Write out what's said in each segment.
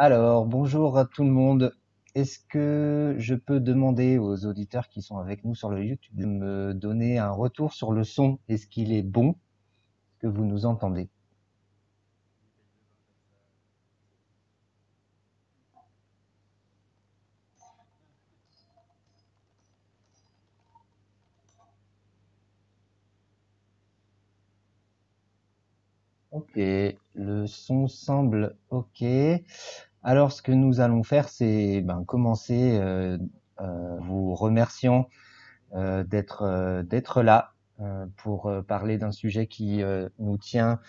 Alors, bonjour à tout le monde. Est-ce que je peux demander aux auditeurs qui sont avec nous sur le YouTube de me donner un retour sur le son? Est-ce qu'il est bon? Est-ce que vous nous entendez? Ok, le son semble ok. Alors, ce que nous allons faire, c'est commencer vous remerciant d'être là pour parler d'un sujet qui nous tient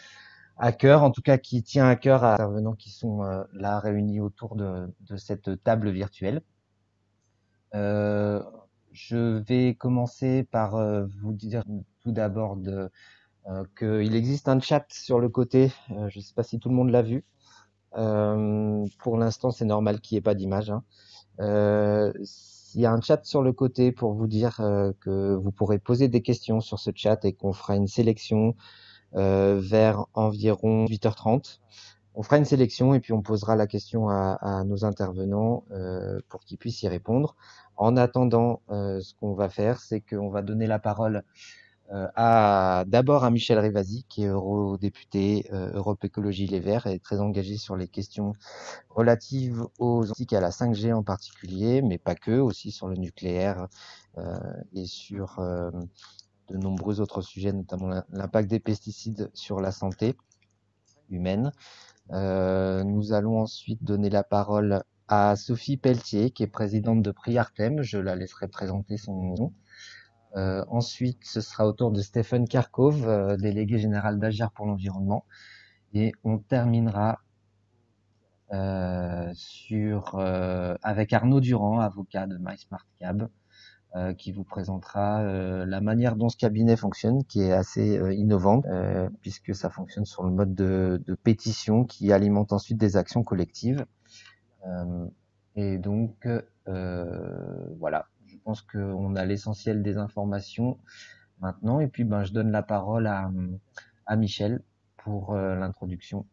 à cœur, en tout cas qui tient à cœur à intervenants qui sont là réunis autour de cette table virtuelle. Euh, je vais commencer par vous dire tout d'abord qu'il existe un chat sur le côté. Je ne sais pas si tout le monde l'a vu. Pour l'instant, c'est normal qu'il n'y ait pas d'image, hein. Il y a un chat sur le côté pour vous dire que vous pourrez poser des questions sur ce chat et qu'on fera une sélection vers environ 8h30. On fera une sélection et puis on posera la question à nos intervenants pour qu'ils puissent y répondre. En attendant, ce qu'on va faire, c'est qu'on va donner la parole d'abord à Michel Rivasi, qui est eurodéputé Europe Écologie Les Verts et très engagé sur les questions relatives aux antiques et à la 5G en particulier, mais pas que, aussi sur le nucléaire euh, et sur de nombreux autres sujets, notamment l'impact des pesticides sur la santé humaine. Nous allons ensuite donner la parole à Sophie Pelletier, qui est présidente de Priartem. Je la laisserai présenter son nom. Ensuite, ce sera au tour de Stephen Karkov, délégué général d'Agir pour l'environnement. Et on terminera avec Arnaud Durand, avocat de MySmartCab, qui vous présentera la manière dont ce cabinet fonctionne, qui est assez innovante, puisque ça fonctionne sur le mode de pétition qui alimente ensuite des actions collectives. Euh, et donc, voilà, je pense qu'on a l'essentiel des informations maintenant. Et puis, je donne la parole à Michel pour l'introduction.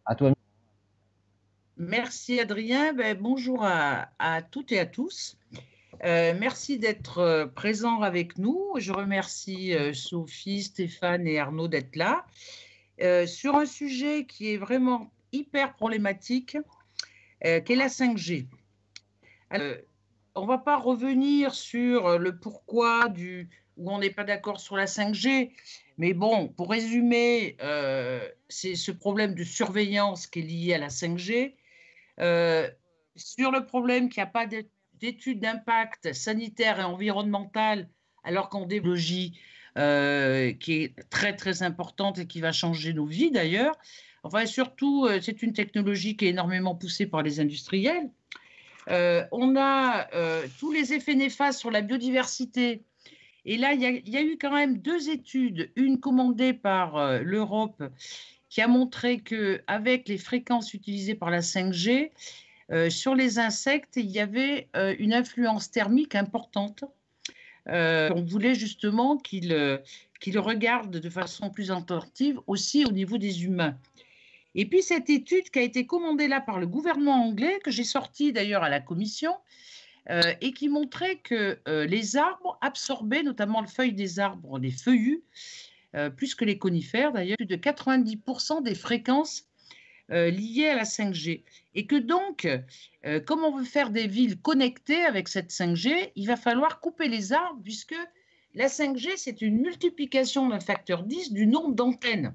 À toi. Merci Adrien. Bonjour à toutes et à tous. Merci d'être présents avec nous. Je remercie Sophie, Stéphane et Arnaud d'être là sur un sujet qui est vraiment hyper problématique, qui est la 5G. Alors, on ne va pas revenir sur le pourquoi où on n'est pas d'accord sur la 5G, mais bon, pour résumer, c'est ce problème de surveillance qui est lié à la 5G. Sur le problème qu'il n'y a pas d'études d'impact sanitaire et environnemental, alors qu'on développe une technologie qui est très très importante et qui va changer nos vies d'ailleurs. Enfin, surtout, c'est une technologie qui est énormément poussée par les industriels. On a tous les effets néfastes sur la biodiversité. Et là, il y a eu quand même deux études, une commandée par l'Europe qui a montré qu'avec les fréquences utilisées par la 5G, sur les insectes, il y avait une influence thermique importante. On voulait justement qu'ils regardent de façon plus attentive aussi au niveau des humains. Et puis cette étude qui a été commandée là par le gouvernement anglais, que j'ai sortie d'ailleurs à la commission, et qui montrait que les arbres absorbaient, notamment les feuilles des arbres, les feuillus, plus que les conifères d'ailleurs, plus de 90% des fréquences liées à la 5G. Et que donc, comme on veut faire des villes connectées avec cette 5G, il va falloir couper les arbres puisque la 5G, c'est une multiplication d'un facteur 10 du nombre d'antennes.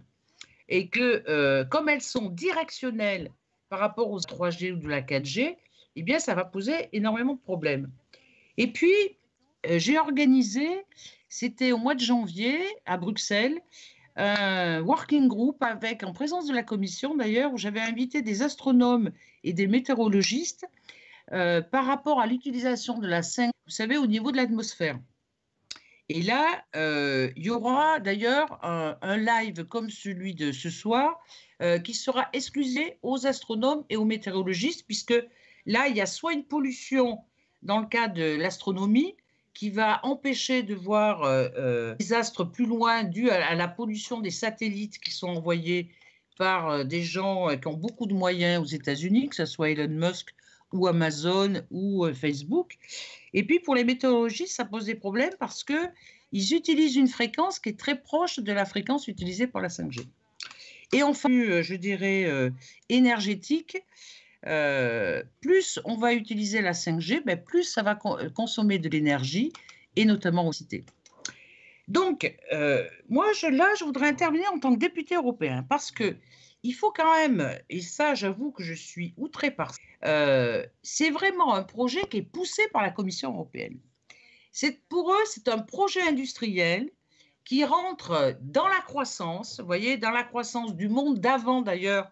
Et que comme elles sont directionnelles par rapport aux 3G ou de la 4G, eh bien, ça va poser énormément de problèmes. Et puis, j'ai organisé, c'était au mois de janvier à Bruxelles, un working group avec, en présence de la commission d'ailleurs, où j'avais invité des astronomes et des météorologistes par rapport à l'utilisation de la 5G, vous savez, au niveau de l'atmosphère. Et là, il y aura d'ailleurs un live comme celui de ce soir qui sera exclusif aux astronomes et aux météorologistes, puisque là, il y a soit une pollution dans le cas de l'astronomie qui va empêcher de voir les astres plus loin dû à la pollution des satellites qui sont envoyés par des gens qui ont beaucoup de moyens aux États-Unis, que ce soit Elon Musk ou Amazon ou Facebook. Et puis pour les météorologistes, ça pose des problèmes parce qu'ils utilisent une fréquence qui est très proche de la fréquence utilisée par la 5G. Et enfin, je dirais énergétique, plus on va utiliser la 5G, ben plus ça va consommer de l'énergie et notamment l'électricité. Donc, moi, je voudrais intervenir en tant que député européen parce que il faut quand même, et ça, j'avoue que je suis outrée par ça, c'est vraiment un projet qui est poussé par la Commission européenne. Pour eux, c'est un projet industriel qui rentre dans la croissance, vous voyez, dans la croissance du monde d'avant d'ailleurs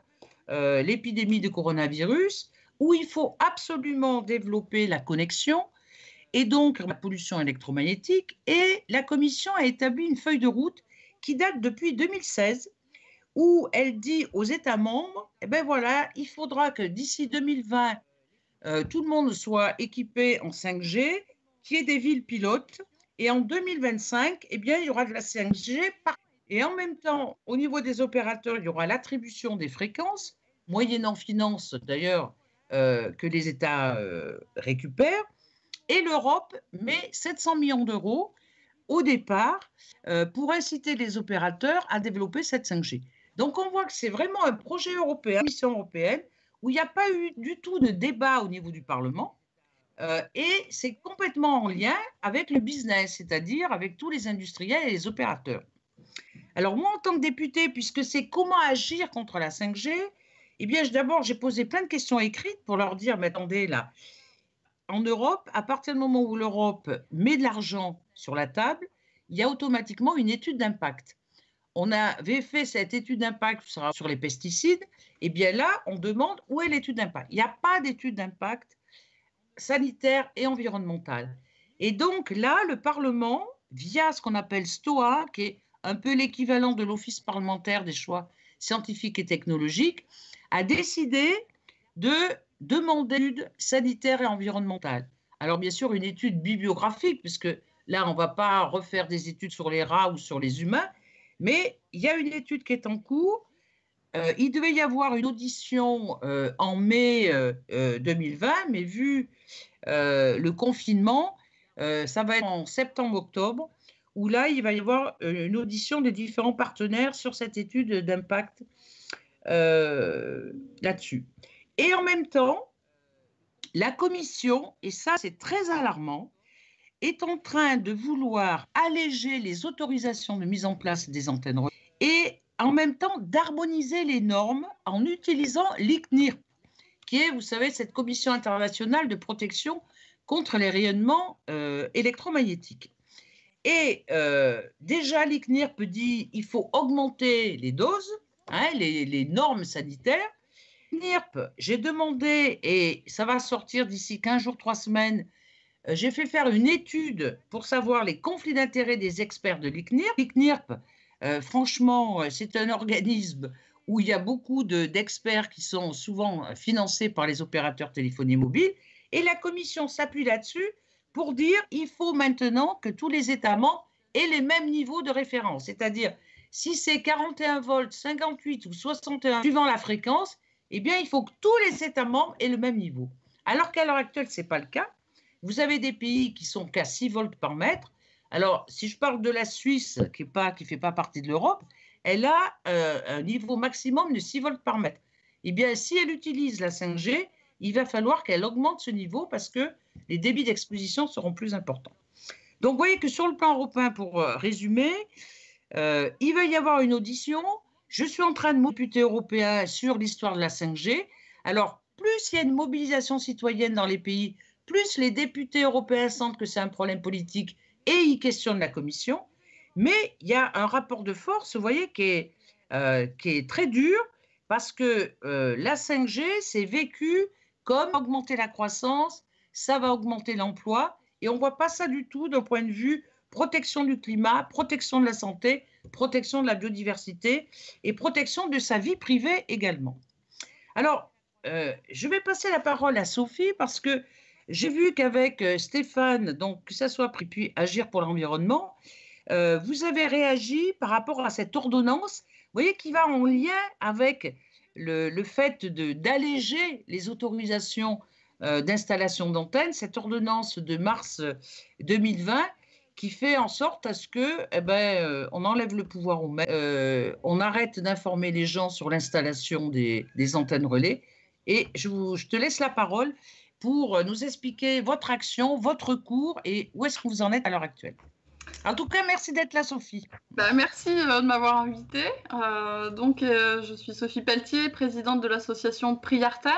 l'épidémie de coronavirus, où il faut absolument développer la connexion et donc la pollution électromagnétique. Et la Commission a établi une feuille de route qui date depuis 2016, où elle dit aux États membres, eh ben voilà, il faudra que d'ici 2020, tout le monde soit équipé en 5G, qu'il y ait des villes pilotes, et en 2025, eh bien, il y aura de la 5G partout. Et en même temps, au niveau des opérateurs, il y aura l'attribution des fréquences, moyennant finance d'ailleurs que les États récupèrent, et l'Europe met 700 millions d'euros au départ pour inciter les opérateurs à développer cette 5G. Donc on voit que c'est vraiment un projet européen, une mission européenne, où il n'y a pas eu du tout de débat au niveau du Parlement. Et c'est complètement en lien avec le business, c'est-à-dire avec tous les industriels et les opérateurs. Alors moi, en tant que député, puisque c'est comment agir contre la 5G, eh bien d'abord, j'ai posé plein de questions écrites pour leur dire, mais attendez, là, en Europe, à partir du moment où l'Europe met de l'argent sur la table, il y a automatiquement une étude d'impact. On avait fait cette étude d'impact sur les pesticides, et bien là, on demande où est l'étude d'impact. Il n'y a pas d'étude d'impact sanitaire et environnementale. Et donc là, le Parlement, via ce qu'on appelle STOA, qui est un peu l'équivalent de l'Office parlementaire des choix scientifiques et technologiques, a décidé de demander une étude sanitaire et environnementale. Alors bien sûr, une étude bibliographique, puisque là, on ne va pas refaire des études sur les rats ou sur les humains, mais il y a une étude qui est en cours. Il devait y avoir une audition en mai 2020, mais vu le confinement, ça va être en septembre-octobre, où là, il va y avoir une audition des différents partenaires sur cette étude d'impact là-dessus. Et en même temps, la Commission, et ça c'est très alarmant, est en train de vouloir alléger les autorisations de mise en place des antennes et en même temps d'harmoniser les normes en utilisant l'ICNIRP, qui est, vous savez, cette commission internationale de protection contre les rayonnements électromagnétiques. Et déjà, l'ICNIRP dit qu'il faut augmenter les doses, hein, les normes sanitaires. L'ICNIRP, j'ai demandé, et ça va sortir d'ici 15 jours, 3 semaines, j'ai fait faire une étude pour savoir les conflits d'intérêts des experts de l'ICNIRP. L'ICNIRP, franchement, c'est un organisme où il y a beaucoup d'experts qui sont souvent financés par les opérateurs téléphoniques mobiles. Et la Commission s'appuie là-dessus pour dire qu'il faut maintenant que tous les États membres aient les mêmes niveaux de référence. C'est-à-dire, si c'est 41 volts, 58 ou 61, suivant la fréquence, eh bien, il faut que tous les États membres aient le même niveau. Alors qu'à l'heure actuelle, ce n'est pas le cas. Vous avez des pays qui sont qu'à 6 volts par mètre. Alors, si je parle de la Suisse, qui ne fait pas partie de l'Europe, elle a un niveau maximum de 6 volts par mètre. Eh bien, si elle utilise la 5G, il va falloir qu'elle augmente ce niveau parce que les débits d'exposition seront plus importants. Donc, vous voyez que sur le plan européen, pour résumer, il va y avoir une audition. Je suis en train de m'occuper européen sur l'histoire de la 5G. Alors, plus il y a une mobilisation citoyenne dans les pays, plus les députés européens sentent que c'est un problème politique et ils questionnent la Commission. Mais il y a un rapport de force, vous voyez, qui est très dur parce que la 5G, c'est vécu comme augmenter la croissance, ça va augmenter l'emploi et on ne voit pas ça du tout d'un point de vue protection du climat, protection de la santé, protection de la biodiversité et protection de sa vie privée également. Alors, je vais passer la parole à Sophie parce que j'ai vu qu'avec Stéphane, donc que ça soit puis Agir pour l'environnement, vous avez réagi par rapport à cette ordonnance voyez, qui va en lien avec le fait d'alléger les autorisations d'installation d'antennes, cette ordonnance de mars 2020 qui fait en sorte à ce que, on enlève le pouvoir aux maires, on arrête d'informer les gens sur l'installation des antennes relais. Et je te laisse la parole pour nous expliquer votre action, votre cours et où est-ce que vous en êtes à l'heure actuelle. En tout cas, merci d'être là, Sophie. Merci de m'avoir invitée. Je suis Sophie Pelletier, présidente de l'association Priartem,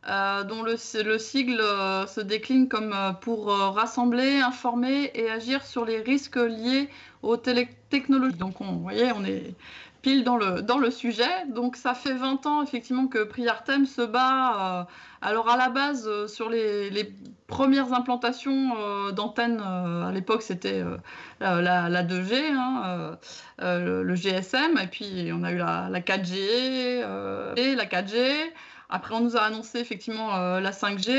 dont le sigle se décline comme pour rassembler, informer et agir sur les risques liés aux technologies. Donc, vous voyez, on est pile dans le sujet. Donc, ça fait 20 ans, effectivement, que Priartem se bat, alors à la base, sur les premières implantations d'antennes. À l'époque, c'était la 2G, le GSM, et puis on a eu la 4G et la 4G. Après, on nous a annoncé effectivement la 5G.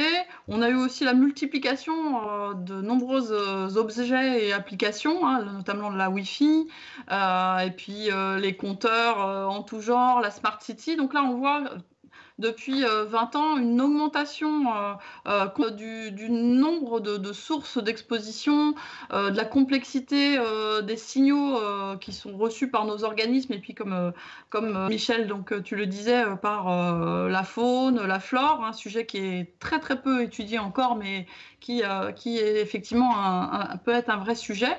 On a eu aussi la multiplication de nombreux objets et applications, notamment la Wi-Fi, et puis les compteurs en tout genre, la Smart City. Donc là, on voit depuis 20 ans une augmentation du nombre de sources d'exposition, de la complexité des signaux qui sont reçus par nos organismes, et puis comme Michel, donc tu le disais, par la faune, la flore, un sujet qui est très très peu étudié encore, mais qui est effectivement peut être un vrai sujet.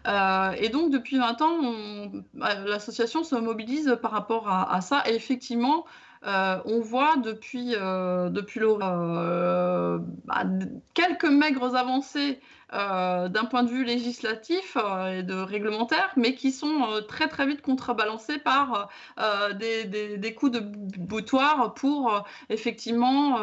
Et donc depuis 20 ans, l'association se mobilise par rapport à ça, et effectivement, on voit depuis quelques maigres avancées d'un point de vue législatif et de réglementaire, mais qui sont très très vite contrebalancées par des coups de boutoir pour effectivement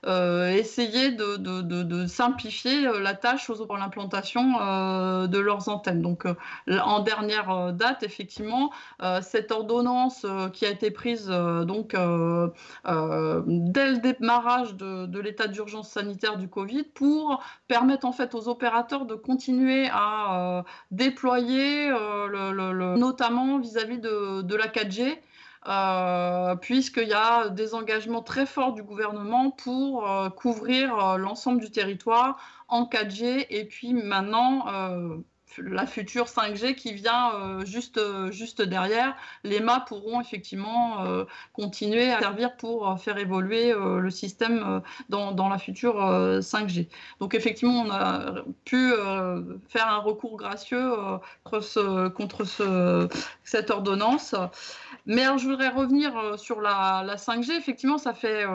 essayer de simplifier la tâche pour l'implantation de leurs antennes. Donc en dernière date, effectivement, cette ordonnance qui a été prise dès le démarrage de l'état d'urgence sanitaire du Covid pour permettre en fait aux opérateurs de continuer à déployer, notamment vis-à-vis de la 4G, puisqu'il y a des engagements très forts du gouvernement pour couvrir l'ensemble du territoire en 4G, et puis maintenant la future 5G qui vient juste derrière. Les mâts pourront effectivement continuer à servir pour faire évoluer le système dans la future 5G. Donc effectivement, on a pu faire un recours gracieux contre cette ordonnance. Mais alors, je voudrais revenir sur la 5G. Effectivement, ça fait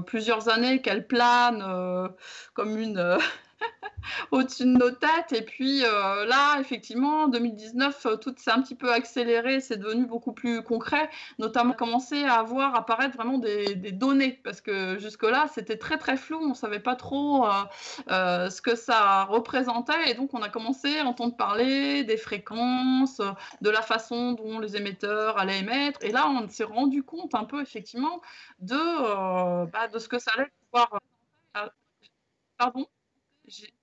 plusieurs années qu'elle plane comme une... au-dessus de nos têtes. Et puis là, effectivement, en 2019, tout s'est un petit peu accéléré, c'est devenu beaucoup plus concret, notamment commencer à voir apparaître vraiment des données, parce que jusque-là, c'était très très flou, on ne savait pas trop ce que ça représentait, et donc on a commencé à entendre parler des fréquences, de la façon dont les émetteurs allaient émettre, et là, on s'est rendu compte un peu, effectivement, de ce que ça allait pouvoir... pardon, j'ai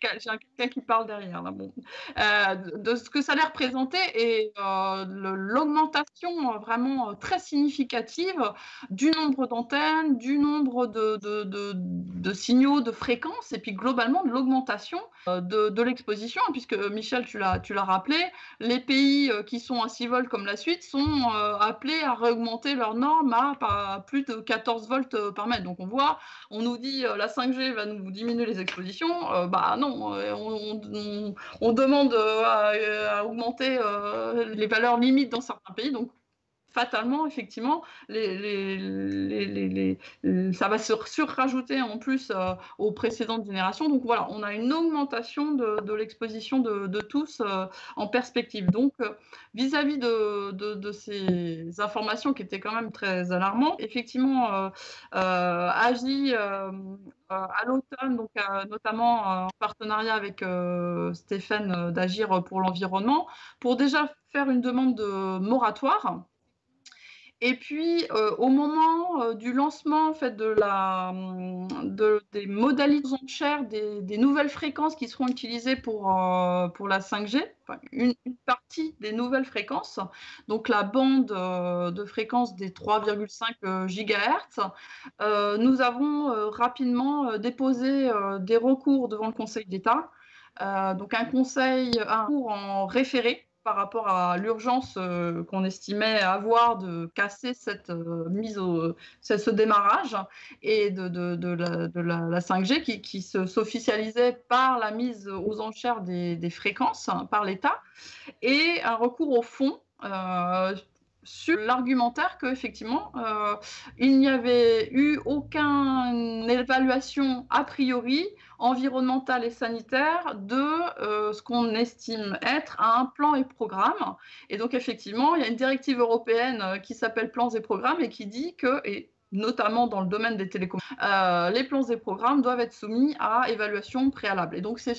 quelqu'un qui parle derrière, là. Bon. De ce que ça allait représenter, et l'augmentation vraiment très significative du nombre d'antennes, du nombre de signaux, de fréquences, et puis globalement de l'augmentation de l'exposition, puisque Michel, tu l'as rappelé, les pays qui sont à 6 volts comme la Suisse sont appelés à réaugmenter leurs normes à plus de 14 volts par mètre. Donc on nous dit la 5G va nous diminuer les expositions, non, on demande à augmenter les valeurs limites dans certains pays, donc fatalement, effectivement, ça va se surrajouter en plus aux précédentes générations. Donc voilà, on a une augmentation de l'exposition de tous en perspective. Donc vis-à-vis de ces informations qui étaient quand même très alarmantes, effectivement, AGI à l'automne, donc notamment en partenariat avec Stéphane d'Agir pour l'environnement, pour déjà faire une demande de moratoire. Et puis, au moment du lancement en fait, des modalités d'enchères, des nouvelles fréquences qui seront utilisées pour la 5G, enfin, une partie des nouvelles fréquences, donc la bande de fréquence des 3,5 GHz, nous avons rapidement déposé des recours devant le Conseil d'État. Donc un recours en référé par rapport à l'urgence qu'on estimait avoir de casser cette ce démarrage et de la 5G qui s'officialisait par la mise aux enchères des fréquences par l'État, et un recours au fond sur l'argumentaire qu'effectivement, il n'y avait eu aucune évaluation a priori environnementale et sanitaire de ce qu'on estime être un plan et programme. Et donc, effectivement, il y a une directive européenne qui s'appelle plans et programmes et qui dit que, et notamment dans le domaine des télécoms, les plans et programmes doivent être soumis à évaluation préalable. Et donc, c'est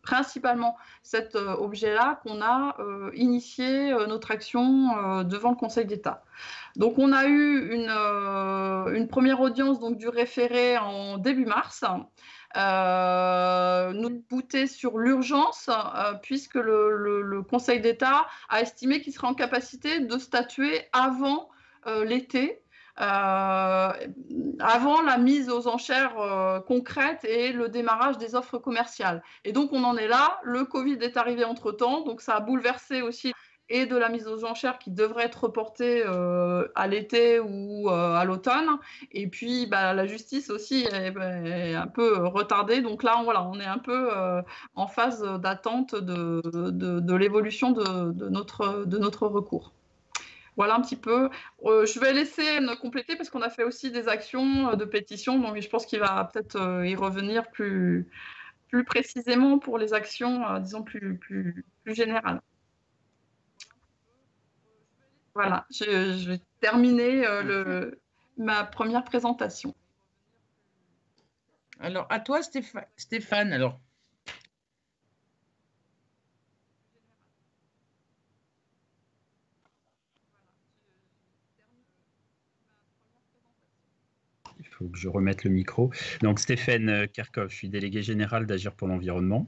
principalement cet objet-là qu'on a initié notre action devant le Conseil d'État. Donc, on a eu une première audience donc, du référé en début mars. Nous bouter sur l'urgence puisque le Conseil d'État a estimé qu'il serait en capacité de statuer avant l'été, avant la mise aux enchères concrètes et le démarrage des offres commerciales. Et donc on en est là, le Covid est arrivé entre-temps, donc ça a bouleversé aussi et de la mise aux enchères qui devrait être reportée à l'été ou à l'automne. Et puis la justice aussi est un peu retardée. Donc là, on est un peu en phase d'attente de l'évolution de notre recours. Voilà un petit peu. Je vais laisser compléter parce qu'on a fait aussi des actions de pétition. Donc je pense qu'il va peut-être y revenir plus précisément pour les actions, disons, plus générales. Voilà, je vais terminer ma première présentation. Alors, à toi, Stéphane, alors. Il faut que je remette le micro. Donc, Stéphane Kerkhoff, je suis délégué général d'Agir pour l'environnement.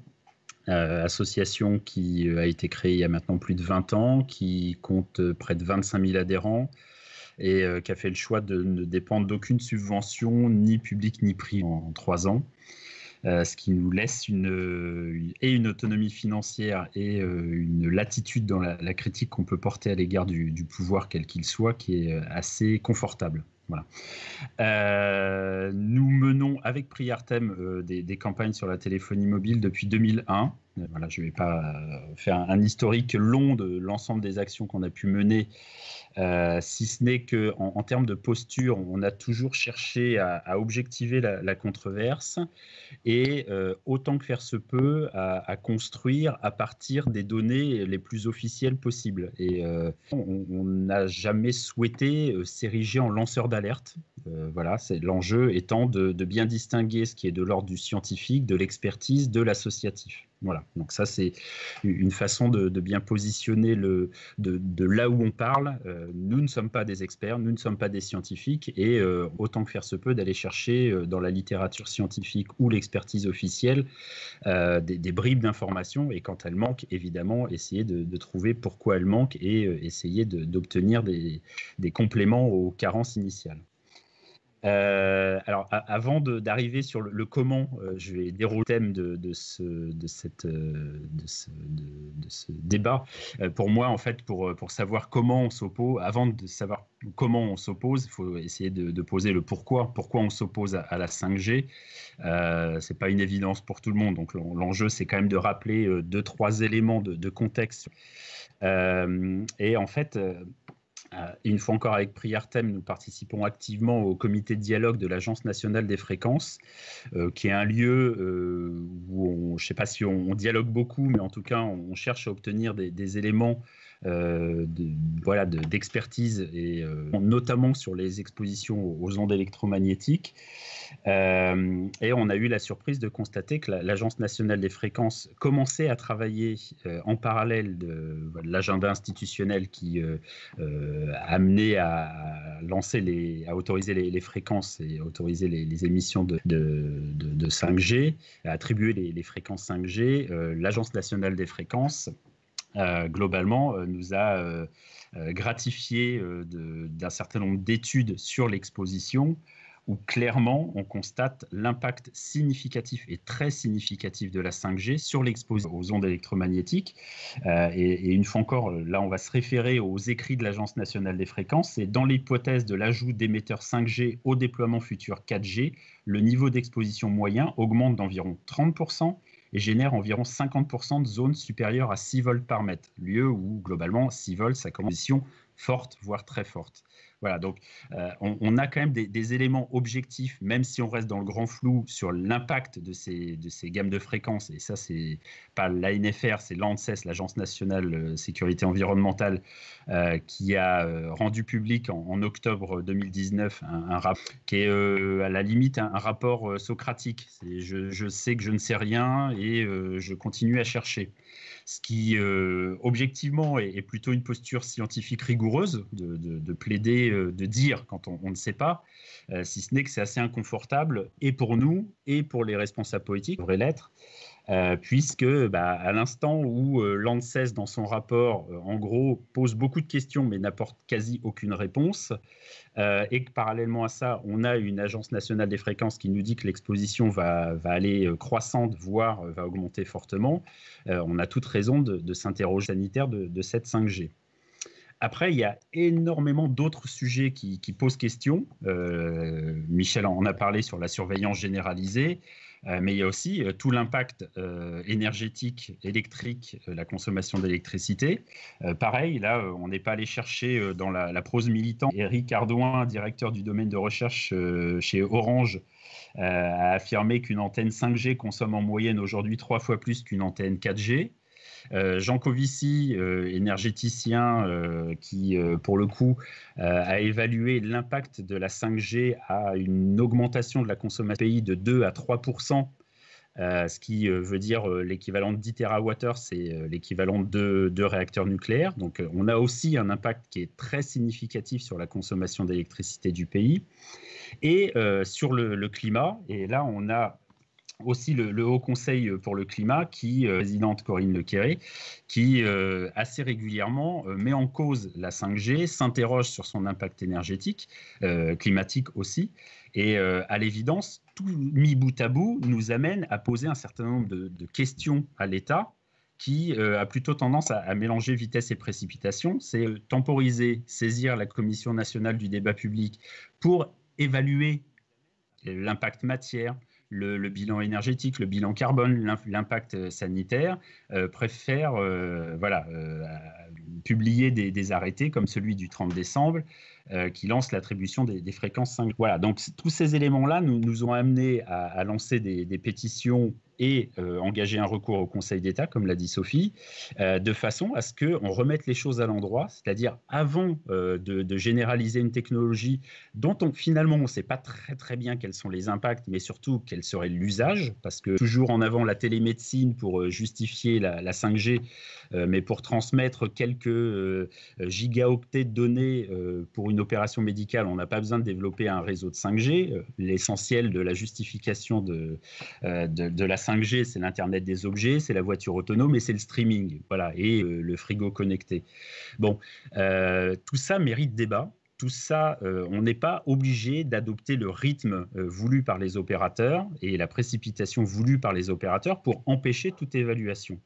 Association qui a été créée il y a maintenant plus de 20 ans, qui compte près de 25 000 adhérents et qui a fait le choix de ne dépendre d'aucune subvention, ni publique ni privée, en 3 ans. Ce qui nous laisse une autonomie financière et une latitude dans la critique qu'on peut porter à l'égard du pouvoir, quel qu'il soit, qui est assez confortable. Voilà. Nous menons avec Priartem des campagnes sur la téléphonie mobile depuis 2001. Voilà, je ne vais pas faire un historique long de l'ensemble des actions qu'on a pu mener, si ce n'est qu'en termes de posture, on a toujours cherché à objectiver la controverse et autant que faire se peut à construire à partir des données les plus officielles possibles. Et on n'a jamais souhaité s'ériger en lanceur d'alerte. Voilà, l'enjeu étant de bien distinguer ce qui est de l'ordre du scientifique, de l'expertise, de l'associatif. Voilà, donc ça c'est une façon de bien positionner de là où on parle. Nous ne sommes pas des experts, nous ne sommes pas des scientifiques et autant que faire se peut d'aller chercher dans la littérature scientifique ou l'expertise officielle des bribes d'informations et quand elles manquent, évidemment, essayer de trouver pourquoi elles manquent et essayer d'obtenir des compléments aux carences initiales. Alors, avant d'arriver sur le comment, je vais dérouler le thème de ce débat. Pour moi, en fait, pour savoir comment on s'oppose, avant de savoir comment on s'oppose, il faut essayer de poser le pourquoi. Pourquoi on s'oppose à la 5G. C'est pas une évidence pour tout le monde. Donc, l'enjeu, c'est quand même de rappeler 2-3 éléments de contexte. Et en fait... une fois encore avec Priartem, nous participons activement au comité de dialogue de l'Agence nationale des fréquences, qui est un lieu où je ne sais pas si on dialogue beaucoup, mais en tout cas on cherche à obtenir des éléments d'expertise, et notamment sur les expositions aux ondes électromagnétiques. Et on a eu la surprise de constater que l'Agence nationale des fréquences commençait à travailler en parallèle de l'agenda institutionnel qui amenait à autoriser les fréquences et à autoriser les émissions de 5G, à attribuer les fréquences 5G. L'Agence nationale des fréquences, globalement, nous a gratifié d'un certain nombre d'études sur l'exposition, où clairement on constate l'impact significatif et très significatif de la 5G sur l'exposition aux ondes électromagnétiques. Et une fois encore, là on va se référer aux écrits de l'Agence nationale des fréquences. Et dans l'hypothèse de l'ajout d'émetteurs 5G au déploiement futur 4G, le niveau d'exposition moyen augmente d'environ 30% et génère environ 50% de zones supérieures à 6 volts par mètre, lieu où globalement 6 volts, ça commence à une position forte, voire très forte. Voilà, donc on a quand même des éléments objectifs, même si on reste dans le grand flou sur l'impact de ces gammes de fréquences. Et ça, c'est pas l'ANFR, c'est l'ANSES, l'Agence nationale sécurité environnementale, qui a rendu public en octobre 2019 un rapport qui est à la limite un rapport socratique. Je sais que je ne sais rien et je continue à chercher. Ce qui, objectivement, est plutôt une posture scientifique rigoureuse, de plaider, de dire quand on ne sait pas, si ce n'est que c'est assez inconfortable, et pour nous, et pour les responsables politiques, ça devrait l'être, puisque à l'instant où l'ANSES, dans son rapport, en gros, pose beaucoup de questions, mais n'apporte quasi aucune réponse, et que parallèlement à ça, on a une agence nationale des fréquences qui nous dit que l'exposition va aller croissante, voire va augmenter fortement, on a toute raison de s'interroger sanitaire de cette 5G. Après, il y a énormément d'autres sujets qui posent question. Michel en a parlé sur la surveillance généralisée, mais il y a aussi tout l'impact énergétique, électrique, la consommation d'électricité. Pareil, là, on n'est pas allé chercher dans la prose militante. Éric Ardouin, directeur du domaine de recherche chez Orange, a affirmé qu'une antenne 5G consomme en moyenne aujourd'hui 3 fois plus qu'une antenne 4G. Jean Covici, énergéticien, qui pour le coup a évalué l'impact de la 5G à une augmentation de la consommation du pays de 2 à 3%, ce qui veut dire l'équivalent de 10 TWh, c'est l'équivalent de 2 réacteurs nucléaires. Donc on a aussi un impact qui est très significatif sur la consommation d'électricité du pays. Et sur le climat, et là on a aussi le Haut Conseil pour le climat, présidente Corinne Lequéré, qui assez régulièrement met en cause la 5G, s'interroge sur son impact énergétique, climatique aussi, et à l'évidence, tout mis bout à bout nous amène à poser un certain nombre de questions à l'État, qui a plutôt tendance à mélanger vitesse et précipitation. C'est temporiser, saisir la Commission nationale du débat public pour évaluer l'impact matière, le bilan énergétique, le bilan carbone, l'impact sanitaire, préfère publier des arrêtés comme celui du 30 décembre qui lance l'attribution des fréquences 5G. Voilà, donc tous ces éléments-là nous ont amenés à lancer des pétitions et engager un recours au Conseil d'État, comme l'a dit Sophie, de façon à ce qu'on remette les choses à l'endroit, c'est-à-dire avant de généraliser une technologie dont finalement on ne sait pas très très bien quels sont les impacts, mais surtout quel serait l'usage, parce que toujours en avant la télémédecine pour justifier la 5G, mais pour transmettre quelques gigaoctets de données pour une opération médicale, on n'a pas besoin de développer un réseau de 5G. L'essentiel de la justification de la 5G, c'est l'Internet des objets, c'est la voiture autonome et c'est le streaming, voilà, et le frigo connecté. Bon, tout ça mérite débat. Tout ça, on n'est pas obligé d'adopter le rythme voulu par les opérateurs et la précipitation voulue par les opérateurs pour empêcher toute évaluation.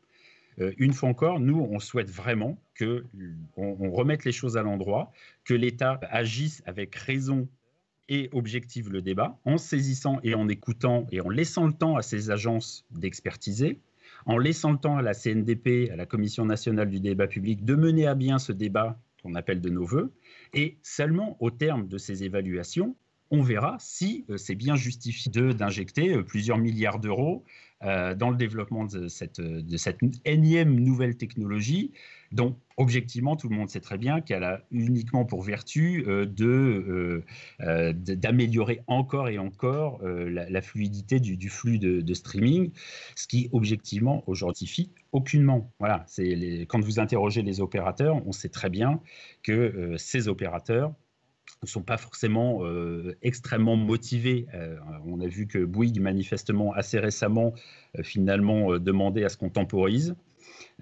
Une fois encore, nous, on souhaite vraiment qu'on remette les choses à l'endroit, que l'État agisse avec raison et objective le débat, en saisissant et en écoutant et en laissant le temps à ces agences d'expertiser, en laissant le temps à la CNDP, à la Commission nationale du débat public, de mener à bien ce débat qu'on appelle de nos voeux, et seulement au terme de ces évaluations, on verra si c'est bien justifié d'injecter plusieurs milliards d'euros dans le développement de cette énième nouvelle technologie dont, objectivement, tout le monde sait très bien qu'elle a uniquement pour vertu d'améliorer encore et encore la fluidité du flux de streaming, ce qui, objectivement, aujourd'hui, justifie aucunement. Voilà, quand vous interrogez les opérateurs, on sait très bien que ces opérateurs ne sont pas forcément extrêmement motivés. On a vu que Bouygues, manifestement, assez récemment, finalement, demandait à ce qu'on temporise.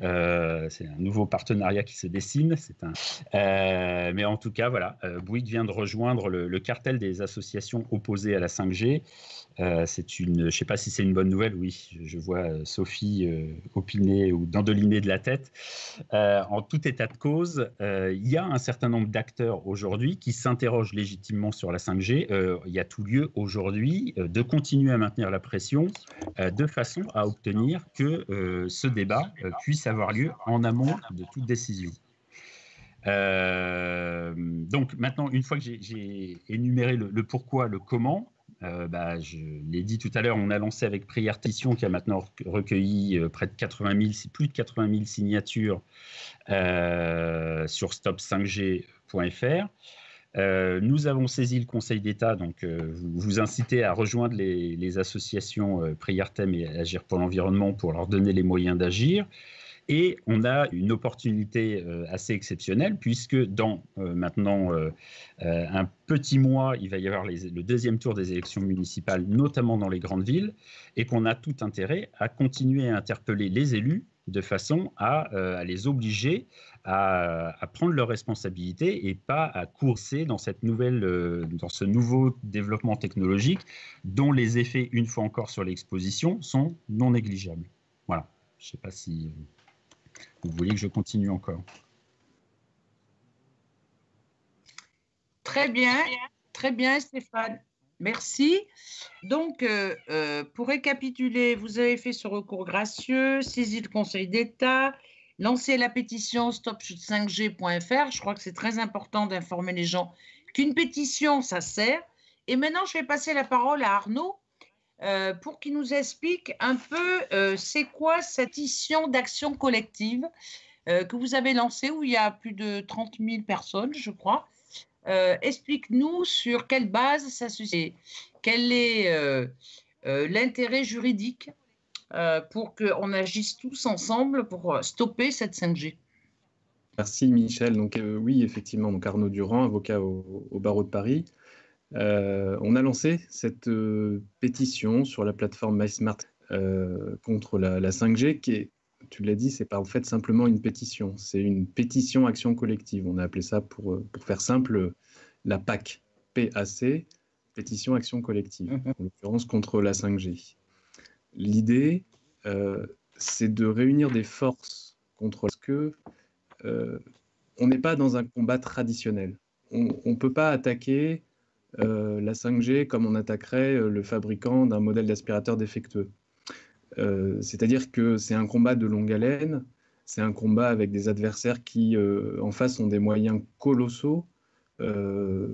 C'est un nouveau partenariat qui se dessine. Mais en tout cas, voilà, Bouygues vient de rejoindre le cartel des associations opposées à la 5G. Je ne sais pas si c'est une bonne nouvelle. Oui, je vois Sophie opiner ou dandoliner de la tête. En tout état de cause, il y a un certain nombre d'acteurs aujourd'hui qui s'interrogent légitimement sur la 5G. Il y a tout lieu aujourd'hui de continuer à maintenir la pression de façon à obtenir que ce débat puisse avoir lieu en amont de toute décision. Donc maintenant, une fois que j'ai énuméré le pourquoi, le comment, je l'ai dit tout à l'heure, on a lancé avec Priartition qui a maintenant recueilli plus de 80 000 signatures sur stop5g.fr. Nous avons saisi le Conseil d'État, donc vous incitez à rejoindre les associations Priartem et Agir pour l'environnement pour leur donner les moyens d'agir. Et on a une opportunité assez exceptionnelle puisque dans maintenant un petit mois, il va y avoir le deuxième tour des élections municipales, notamment dans les grandes villes, et qu'on a tout intérêt à continuer à interpeller les élus de façon à les obliger à prendre leurs responsabilités et pas à courser dans dans ce nouveau développement technologique dont les effets, une fois encore sur l'exposition, sont non négligeables. Voilà, je ne sais pas si vous voulez que je continue encore. Très bien Stéphane, merci. Donc, pour récapituler, vous avez fait ce recours gracieux, saisi le Conseil d'État, lancé la pétition stop5g.fr. Je crois que c'est très important d'informer les gens qu'une pétition, ça sert. Et maintenant, je vais passer la parole à Arnaud pour qu'il nous explique un peu c'est quoi cette pétition d'action collective que vous avez lancée, où il y a plus de 30 000 personnes, je crois. Explique-nous sur quelle base ça se fait, quel est l'intérêt juridique pour qu'on agisse tous ensemble pour stopper cette 5G. Merci Michel. Donc oui, effectivement, donc Arnaud Durand, avocat au barreau de Paris. On a lancé cette pétition sur la plateforme MySmart contre la 5G qui est, tu l'as dit, c'est pas en fait simplement une pétition, c'est une pétition action collective. On a appelé ça, pour faire simple, la PAC, P-A-C, pétition action collective, en l'occurrence contre la 5G. L'idée, c'est de réunir des forces contre parce que on n'est pas dans un combat traditionnel. On ne peut pas attaquer la 5G comme on attaquerait le fabricant d'un modèle d'aspirateur défectueux. C'est-à-dire que c'est un combat de longue haleine, c'est un combat avec des adversaires qui, en face, ont des moyens colossaux, ne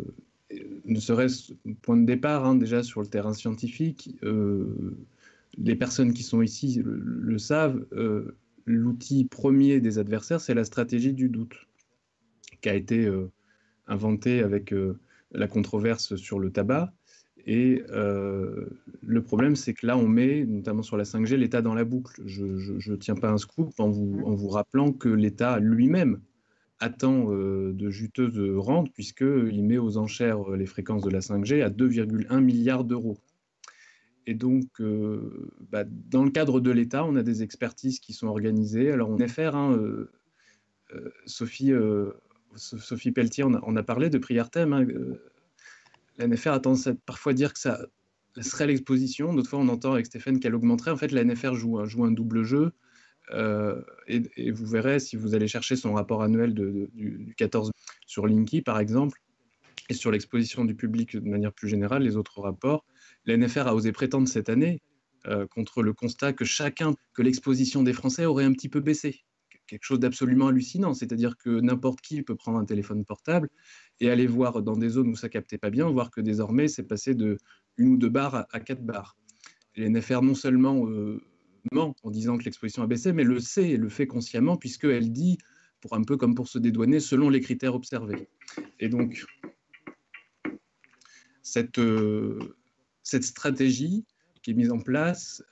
serait-ce point de départ, déjà sur le terrain scientifique. Les personnes qui sont ici le savent, l'outil premier des adversaires, c'est la stratégie du doute, qui a été inventée avec la controverse sur le tabac. Et le problème, c'est que là, on met, notamment sur la 5G, l'État dans la boucle. Je ne tiens pas un scoop en vous rappelant que l'État lui-même attend de juteuses rentes, puisqu'il met aux enchères les fréquences de la 5G à 2,1 milliards d'euros. Et donc, dans le cadre de l'État, on a des expertises qui sont organisées. Alors, on est faire, Sophie Pelletier, on a parlé de Priartem. La NFR a tendance à parfois dire que ça serait l'exposition. D'autres fois, on entend avec Stéphane qu'elle augmenterait. En fait, la NFR joue un double jeu. Et vous verrez, si vous allez chercher son rapport annuel du 14 sur Linky, par exemple, et sur l'exposition du public de manière plus générale, les autres rapports, la NFR a osé prétendre cette année, contre le constat que l'exposition des Français aurait un petit peu baissé, quelque chose d'absolument hallucinant. C'est-à-dire que n'importe qui peut prendre un téléphone portable et aller voir dans des zones où ça captait pas bien, voir que désormais, c'est passé de 1 ou 2 bars à 4 bars. L'NFR non seulement ment en disant que l'exposition a baissé, mais le sait et le fait consciemment, puisqu'elle dit, pour un peu comme pour se dédouaner, selon les critères observés. Et donc, cette stratégie qui est mise en place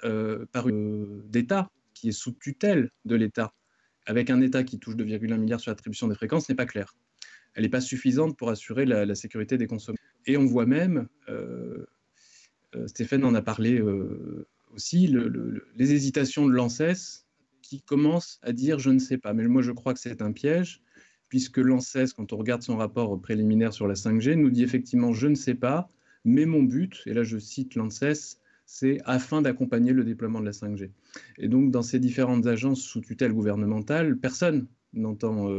par d'État, qui est sous tutelle de l'État, avec un État qui touche 2,1 milliards sur l'attribution des fréquences, n'est pas claire. Elle n'est pas suffisante pour assurer la sécurité des consommateurs. Et on voit même, Stéphane en a parlé aussi, les hésitations de l'ANSES qui commencent à dire « je ne sais pas ». Mais moi, je crois que c'est un piège, puisque l'ANSES, quand on regarde son rapport préliminaire sur la 5G, nous dit effectivement « je ne sais pas, mais mon but », et là je cite l'ANSES, c'est afin d'accompagner le déploiement de la 5G. Et donc, dans ces différentes agences sous tutelle gouvernementale, personne n'entend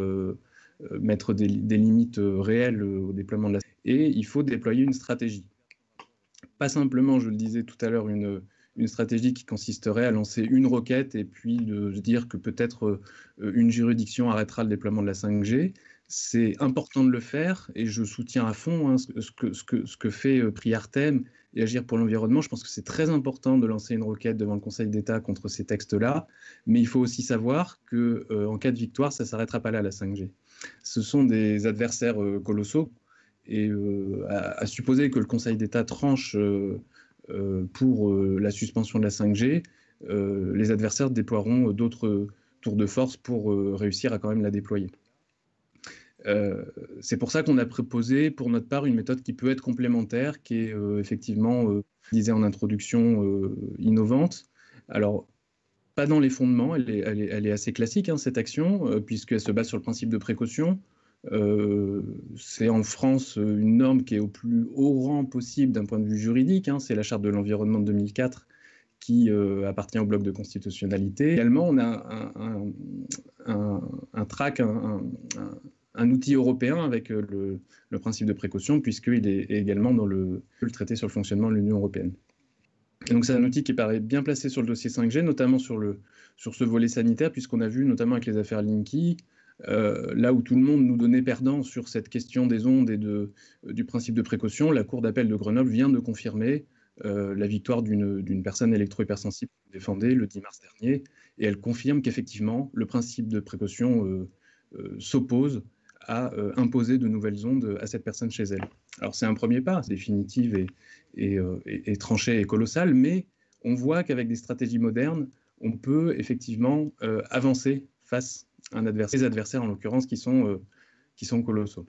mettre des limites réelles au déploiement de la 5G. Et il faut déployer une stratégie. Pas simplement, je le disais tout à l'heure, une stratégie qui consisterait à lancer une requête et puis de dire que peut-être une juridiction arrêtera le déploiement de la 5G. C'est important de le faire et je soutiens à fond ce que fait Priartem et Agir pour l'environnement. Je pense que c'est très important de lancer une requête devant le Conseil d'État contre ces textes-là, mais il faut aussi savoir qu'en cas de victoire, ça ne s'arrêtera pas là, la 5G. Ce sont des adversaires colossaux et à supposer que le Conseil d'État tranche pour la suspension de la 5G, les adversaires déploieront d'autres tours de force pour réussir à quand même la déployer. C'est pour ça qu'on a proposé, pour notre part, une méthode qui peut être complémentaire, qui est effectivement, disait en introduction, innovante. Alors, pas dans les fondements, elle est assez classique, hein, cette action, puisqu'elle se base sur le principe de précaution. C'est en France une norme qui est au plus haut rang possible d'un point de vue juridique, hein, c'est la Charte de l'environnement de 2004 qui appartient au bloc de constitutionnalité. Également, on a un track, un outil européen avec le principe de précaution, puisqu'il est également dans le traité sur le fonctionnement de l'Union européenne. Et donc c'est un outil qui paraît bien placé sur le dossier 5G, notamment sur ce volet sanitaire, puisqu'on a vu notamment avec les affaires Linky, là où tout le monde nous donnait perdant sur cette question des ondes et du principe de précaution, la Cour d'appel de Grenoble vient de confirmer la victoire d'une personne électro-hypersensible qui défendait le 10 mars dernier, et elle confirme qu'effectivement le principe de précaution s'oppose à imposer de nouvelles ondes à cette personne chez elle. Alors c'est un premier pas, c'est définitif et tranché et colossal, mais on voit qu'avec des stratégies modernes, on peut effectivement avancer face à des adversaires en l'occurrence qui sont colossaux.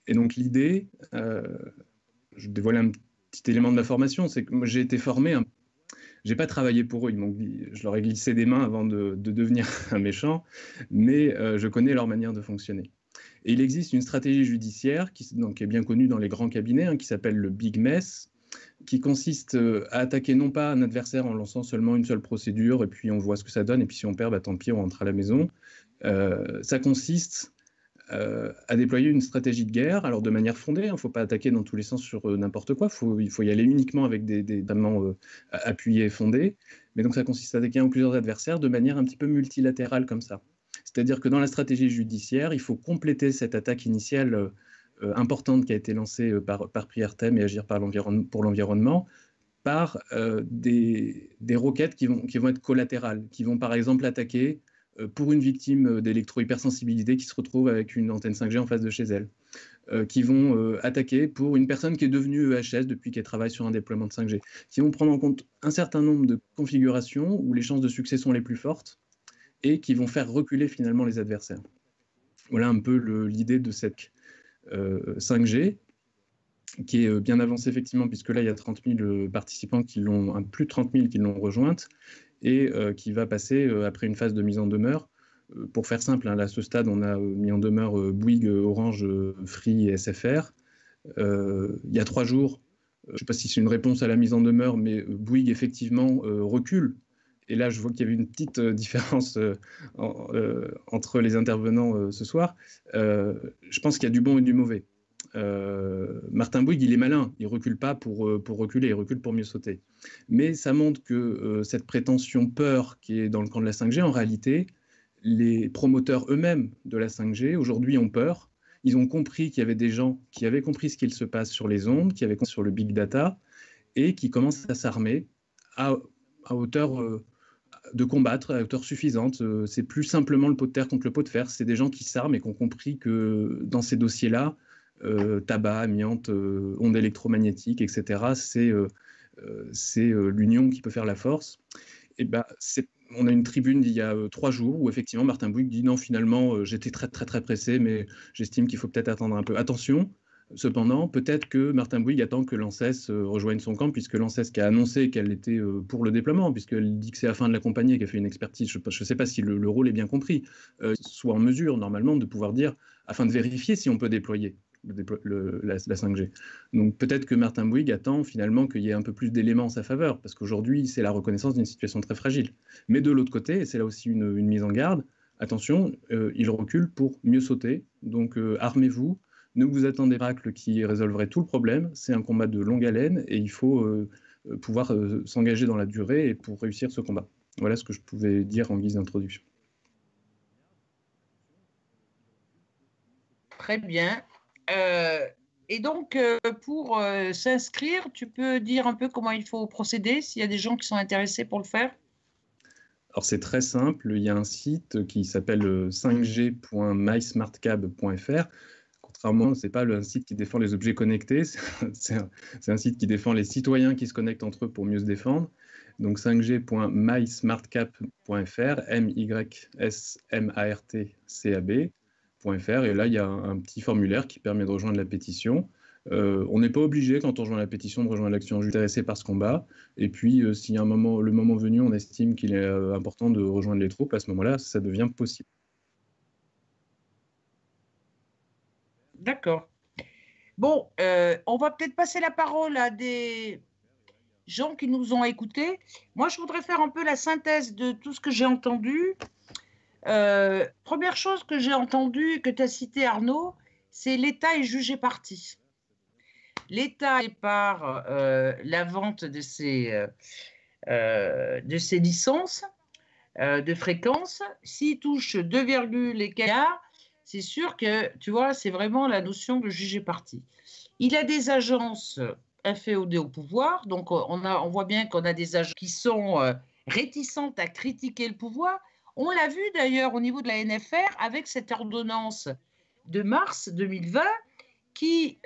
Et donc l'idée, je dévoile un petit élément de ma formation, c'est que moi j'ai été formé, j'ai pas travaillé pour eux, je leur ai glissé des mains avant de devenir un méchant, mais je connais leur manière de fonctionner. Et il existe une stratégie judiciaire qui est bien connue dans les grands cabinets, hein, qui s'appelle le Big Mess, qui consiste à attaquer non pas un adversaire en lançant seulement une seule procédure, et puis on voit ce que ça donne, et puis si on perd, bah, tant pis, on rentre à la maison. Ça consiste à déployer une stratégie de guerre, alors de manière fondée, il ne faut pas attaquer dans tous les sens sur n'importe quoi, il faut y aller uniquement avec des amendements appuyés et fondés, mais donc ça consiste à attaquer un ou plusieurs adversaires de manière un petit peu multilatérale comme ça. C'est-à-dire que dans la stratégie judiciaire, il faut compléter cette attaque initiale importante qui a été lancée par Priartem et Agir pour l'environnement par des requêtes qui vont être collatérales, qui vont par exemple attaquer pour une victime d'électro-hypersensibilité qui se retrouve avec une antenne 5G en face de chez elle, qui vont attaquer pour une personne qui est devenue EHS depuis qu'elle travaille sur un déploiement de 5G, qui vont prendre en compte un certain nombre de configurations où les chances de succès sont les plus fortes et qui vont faire reculer finalement les adversaires. Voilà un peu l'idée de cette 5G, qui est bien avancée effectivement, puisque là il y a 30 000 participants plus de 30 000 qui l'ont rejointe, et qui va passer après une phase de mise en demeure. Pour faire simple, hein, là, à ce stade, on a mis en demeure Bouygues, Orange, Free et SFR. Il y a 3 jours, je ne sais pas si c'est une réponse à la mise en demeure, mais Bouygues, effectivement, recule. Et là, je vois qu'il y avait une petite différence entre les intervenants ce soir. Je pense qu'il y a du bon et du mauvais. Martin Bouygues, il est malin, il ne recule pas pour reculer, il recule pour mieux sauter. Mais ça montre que cette prétention peur qui est dans le camp de la 5G, en réalité, les promoteurs eux-mêmes de la 5G, aujourd'hui, ont peur. Ils ont compris qu'il y avait des gens qui avaient compris ce qu'il se passe sur les ondes, qui avaient compris sur le big data, et qui commencent à s'armer à hauteur de combattre, à hauteur suffisante. C'est plus simplement le pot de terre contre le pot de fer. C'est des gens qui s'arment et qui ont compris que dans ces dossiers-là, tabac, amiante, ondes électromagnétiques, etc., c'est l'union qui peut faire la force. Et ben, on a une tribune d'il y a 3 jours où effectivement Martin Bouygues dit non, finalement, j'étais très très très pressé, mais j'estime qu'il faut peut-être attendre un peu. Attention, cependant, peut-être que Martin Bouygues attend que l'ANSES rejoigne son camp, puisque l'ANSES qui a annoncé qu'elle était pour le déploiement, puisqu'elle dit que c'est afin de l'accompagner, qu'elle fait une expertise, je ne sais pas si le rôle est bien compris, soit en mesure normalement de pouvoir dire, afin de vérifier si on peut déployer la 5G. Donc peut-être que Martin Bouygues attend finalement qu'il y ait un peu plus d'éléments en sa faveur, parce qu'aujourd'hui c'est la reconnaissance d'une situation très fragile. Mais de l'autre côté, et c'est là aussi une mise en garde, attention, il recule pour mieux sauter, donc armez-vous, ne vous attendez pas à miracles qui résolverait tout le problème, c'est un combat de longue haleine et il faut pouvoir s'engager dans la durée et pour réussir ce combat. Voilà ce que je pouvais dire en guise d'introduction. Très bien. Et donc, pour s'inscrire, tu peux dire un peu comment il faut procéder, s'il y a des gens qui sont intéressés pour le faire? Alors c'est très simple, il y a un site qui s'appelle 5g.mysmartcab.fr. Contrairement, ce n'est pas un site qui défend les objets connectés, c'est un site qui défend les citoyens qui se connectent entre eux pour mieux se défendre. Donc 5g.mysmartcab.fr, mysmartcab.fr, et là il y a un petit formulaire qui permet de rejoindre la pétition. On n'est pas obligé, quand on rejoint la pétition, de rejoindre l'action intéressée par ce combat. Et puis, si à le moment venu, on estime qu'il est important de rejoindre les troupes, à ce moment-là, ça devient possible. D'accord. Bon, on va peut-être passer la parole à des gens qui nous ont écoutés. Moi, je voudrais faire un peu la synthèse de tout ce que j'ai entendu. Première chose que j'ai entendue, que tu as cité, Arnaud, c'est l'État est jugé parti. L'État, par la vente de ces licences de fréquences, s'il touche 2, et quelques milliards, c'est sûr que, tu vois, c'est vraiment la notion de juger parti. Il a des agences inféodées au pouvoir, donc on voit bien qu'on a des agences qui sont réticentes à critiquer le pouvoir. On l'a vu d'ailleurs au niveau de la NFR avec cette ordonnance de mars 2020 qui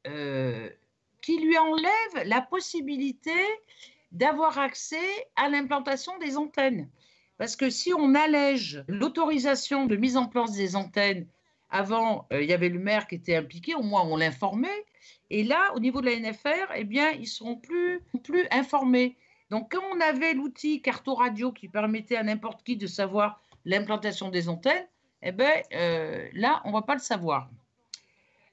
lui enlève la possibilité d'avoir accès à l'implantation des antennes. Parce que si on allège l'autorisation de mise en place des antennes, avant, il y avait le maire qui était impliqué, au moins on l'informait, et là, au niveau de la NFR, eh bien, ils ne seront plus informés. Donc, quand on avait l'outil Carto Radio qui permettait à n'importe qui de savoir l'implantation des antennes, eh bien, là, on ne va pas le savoir.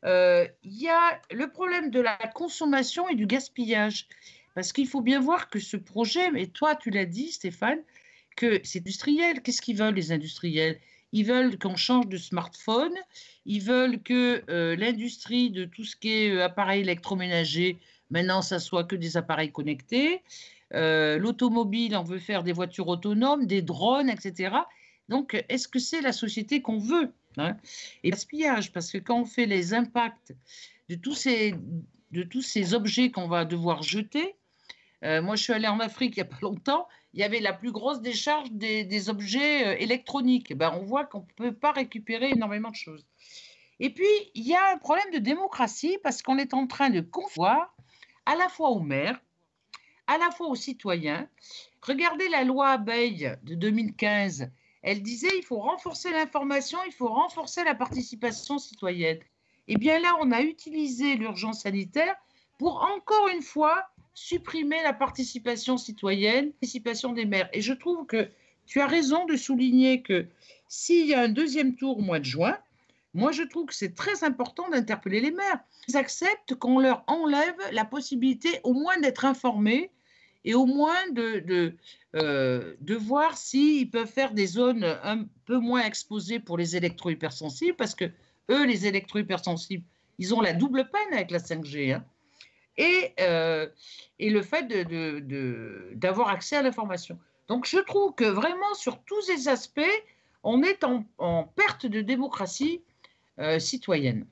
Il y a le problème de la consommation et du gaspillage. Parce qu'il faut bien voir que ce projet, et toi tu l'as dit Stéphane, que c'est industriel. Qu'est-ce qu'ils veulent les industriels? Ils veulent qu'on change de smartphone, ils veulent que l'industrie de tout ce qui est appareil électroménager, maintenant ça soit que des appareils connectés. L'automobile, on veut faire des voitures autonomes, des drones, etc. Donc, est-ce que c'est la société qu'on veut, hein? Et gaspillage, parce que quand on fait les impacts de tous ces objets qu'on va devoir jeter, moi je suis allée en Afrique il n'y a pas longtemps, il y avait la plus grosse décharge des objets électroniques. Ben, on voit qu'on ne peut pas récupérer énormément de choses. Et puis, il y a un problème de démocratie parce qu'on est en train de confier à la fois aux maires, à la fois aux citoyens. Regardez la loi abeille de 2015. Elle disait il faut renforcer l'information, il faut renforcer la participation citoyenne. Eh bien là, on a utilisé l'urgence sanitaire pour encore une fois supprimer la participation citoyenne, la participation des maires. Et je trouve que tu as raison de souligner que s'il y a un deuxième tour au mois de juin, moi je trouve que c'est très important d'interpeller les maires. Ils acceptent qu'on leur enlève la possibilité au moins d'être informés et au moins de voir s'ils peuvent faire des zones un peu moins exposées pour les électro-hypersensibles, parce que eux, les électro-hypersensibles, ils ont la double peine avec la 5G, hein. Et le fait d'avoir accès à l'information. Donc, je trouve que vraiment, sur tous ces aspects, on est en perte de démocratie citoyenne.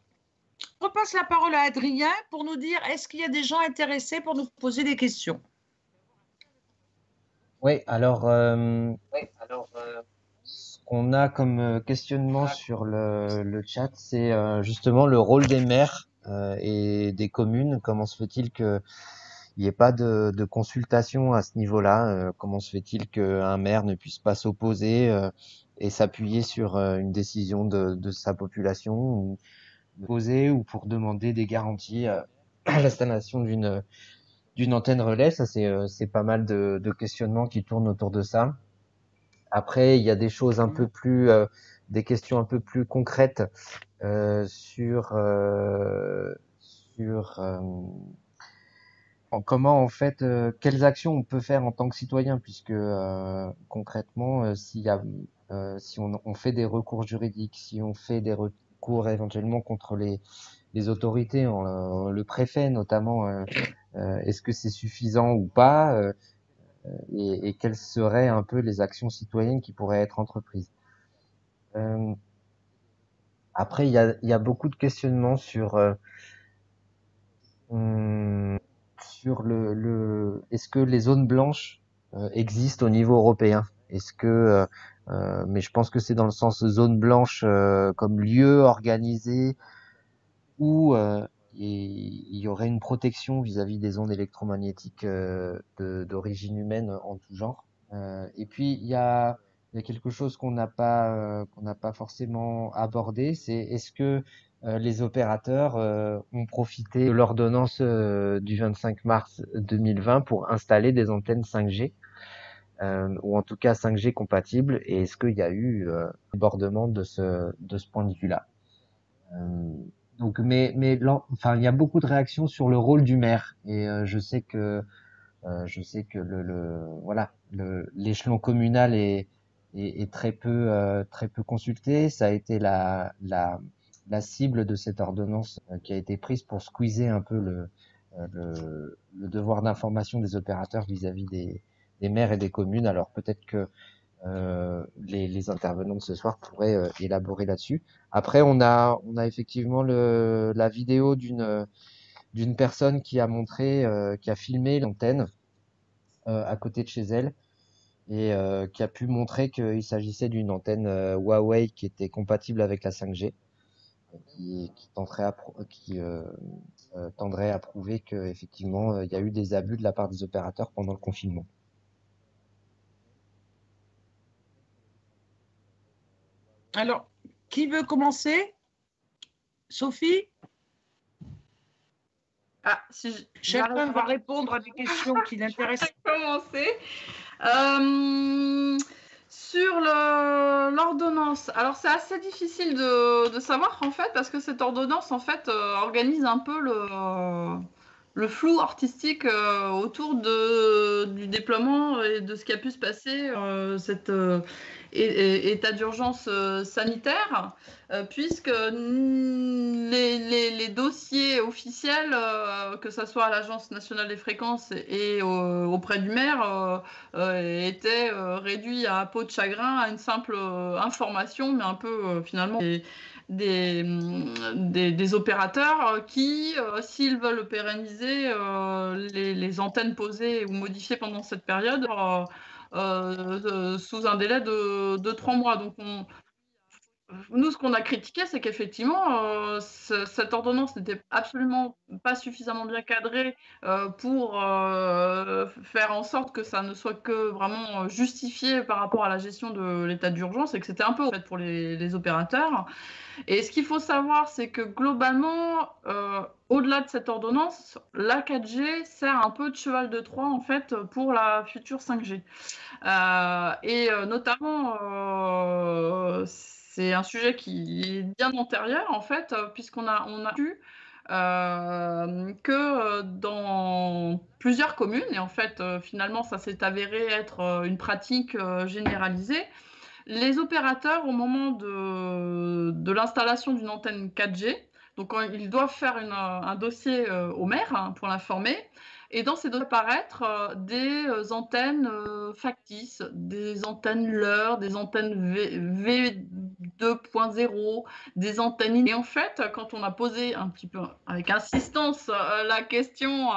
Je repasse la parole à Adrien pour nous dire, est-ce qu'il y a des gens intéressés pour nous poser des questions? Oui, alors, ce qu'on a comme questionnement sur le chat, c'est justement le rôle des maires et des communes. Comment se fait-il qu'il n'y ait pas de consultation à ce niveau-là? Comment se fait-il qu'un maire ne puisse pas s'opposer et s'appuyer sur une décision de sa population, ou poser ou pour demander des garanties à l'installation d'une antenne relais? Ça, c'est pas mal de questionnements qui tournent autour de ça. Après, il y a des choses un peu plus, des questions un peu plus concrètes sur comment en fait, quelles actions on peut faire en tant que citoyen, puisque concrètement, s'il y a, si on fait des recours juridiques, si on fait des recours éventuellement contre les autorités, le préfet notamment, est-ce que c'est suffisant ou pas? Et quelles seraient un peu les actions citoyennes qui pourraient être entreprises. Après, il y a beaucoup de questionnements sur est-ce que les zones blanches existent au niveau européen? Est-ce que mais je pense que c'est dans le sens zone blanche comme lieu organisé où il y aurait une protection vis-à-vis des ondes électromagnétiques d'origine humaine en tout genre. Et puis il y a quelque chose qu'on n'a pas forcément abordé, c'est est-ce que les opérateurs ont profité de l'ordonnance du 25 mars 2020 pour installer des antennes 5G ou en tout cas 5G compatibles, et est-ce qu'il y a eu débordement de ce point de vue-là? Donc, enfin, il y a beaucoup de réactions sur le rôle du maire, et je sais que voilà, l'échelon communal est très peu consulté. Ça a été la cible de cette ordonnance qui a été prise pour squeezer un peu le devoir d'information des opérateurs vis-à-vis des maires et des communes. Alors peut-être que les intervenants de ce soir pourraient élaborer là-dessus. Après, on a effectivement la vidéo d'une personne qui a montré, qui a filmé l'antenne à côté de chez elle, et qui a pu montrer qu'il s'agissait d'une antenne Huawei qui était compatible avec la 5G, qui tendrait à prouver qu'effectivement il y a eu des abus de la part des opérateurs pendant le confinement. Alors, qui veut commencer? Sophie? Si chacun va répondre à des questions qui l'intéressent. Commencer. Sur l'ordonnance, alors c'est assez difficile de savoir en fait, parce que cette ordonnance en fait organise un peu le flou artistique autour du déploiement et de ce qui a pu se passer, cet état d'urgence sanitaire, puisque les dossiers officiels, que ce soit à l'Agence nationale des fréquences et auprès du maire, étaient réduits à peau de chagrin, à une simple information, mais un peu finalement des opérateurs qui, s'ils veulent pérenniser les antennes posées ou modifiées pendant cette période, sous un délai de 3 mois. Donc, nous, ce qu'on a critiqué, c'est qu'effectivement, cette ordonnance n'était absolument pas suffisamment bien cadrée pour faire en sorte que ça ne soit que vraiment justifié par rapport à la gestion de l'état d'urgence, et que c'était un peu en fait pour les opérateurs. Et ce qu'il faut savoir, c'est que globalement, au-delà de cette ordonnance, la 4G sert un peu de cheval de Troie en fait pour la future 5G. Et notamment, c'est un sujet qui est bien antérieur en fait, puisqu'on a vu que dans plusieurs communes, et en fait finalement ça s'est avéré être une pratique généralisée, les opérateurs, au moment de l'installation d'une antenne 4G, donc ils doivent faire un dossier au maire pour l'informer, Et dans ces données apparaître des antennes factices, des antennes leurres, des antennes V2.0, des antennes. Et en fait, quand on a posé un petit peu avec insistance la question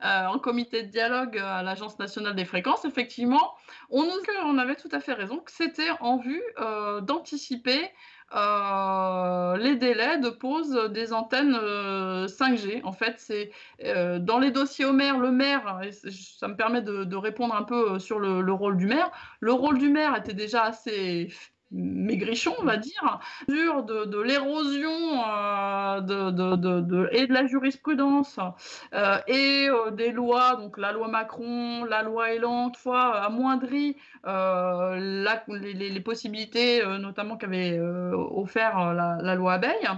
en comité de dialogue à l'Agence nationale des fréquences, effectivement, on avait tout à fait raison que c'était en vue d'anticiper les délais de pose des antennes 5G. En fait, c'est dans les dossiers au maire, le maire, ça me permet de répondre un peu sur le rôle du maire. Le rôle du maire était déjà assez maigrichon, on va dire, de l'érosion et de la jurisprudence et des lois, donc la loi Macron, la loi Elan, toutefois amoindri les possibilités, notamment qu'avait offert la loi Abeille.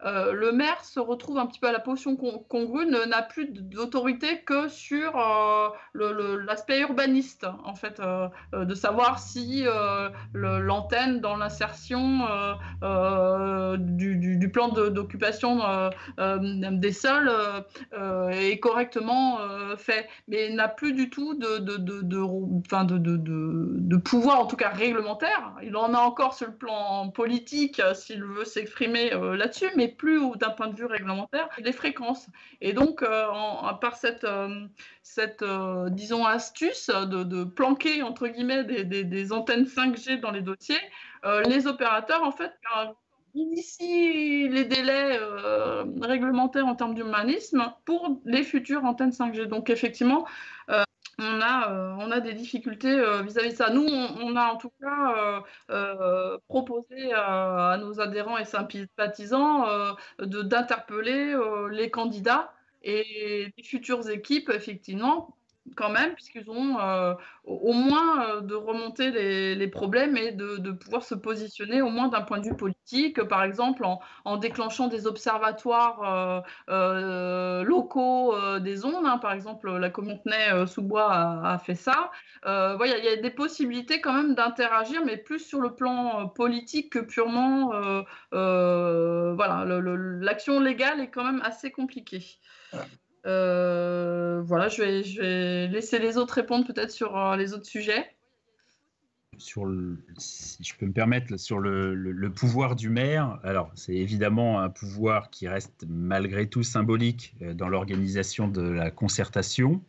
Le maire se retrouve un petit peu à la position congrue, n'a plus d'autorité que sur l'aspect urbaniste, en fait, de savoir si l'antenne dans l'insertion du plan d'occupation des sols est correctement fait, mais n'a plus du tout de pouvoir, en tout cas réglementaire. Il en a encore sur le plan politique s'il veut s'exprimer là-dessus, mais plus d'un point de vue réglementaire, les fréquences. Et donc, par cette disons, astuce de planquer, entre guillemets, des antennes 5G dans les dossiers, les opérateurs, en fait, initient les délais réglementaires en termes d'humanisme pour les futures antennes 5G. Donc, effectivement, on a des difficultés vis-à-vis de ça. Nous, on a en tout cas proposé à nos adhérents et sympathisants d'interpeller les candidats et les futures équipes, effectivement, quand même, puisqu'ils ont au moins de remonter les problèmes et de pouvoir se positionner au moins d'un point de vue politique, par exemple en déclenchant des observatoires locaux des ondes, hein. Par exemple, la Commontenay-sous-Bois a fait ça. Voilà, il y a des possibilités quand même d'interagir, mais plus sur le plan politique que purement... voilà, l'action légale est quand même assez compliquée. Voilà, je vais laisser les autres répondre peut-être sur les autres sujets. Si je peux me permettre, sur le pouvoir du maire, alors c'est évidemment un pouvoir qui reste malgré tout symbolique dans l'organisation de la concertation.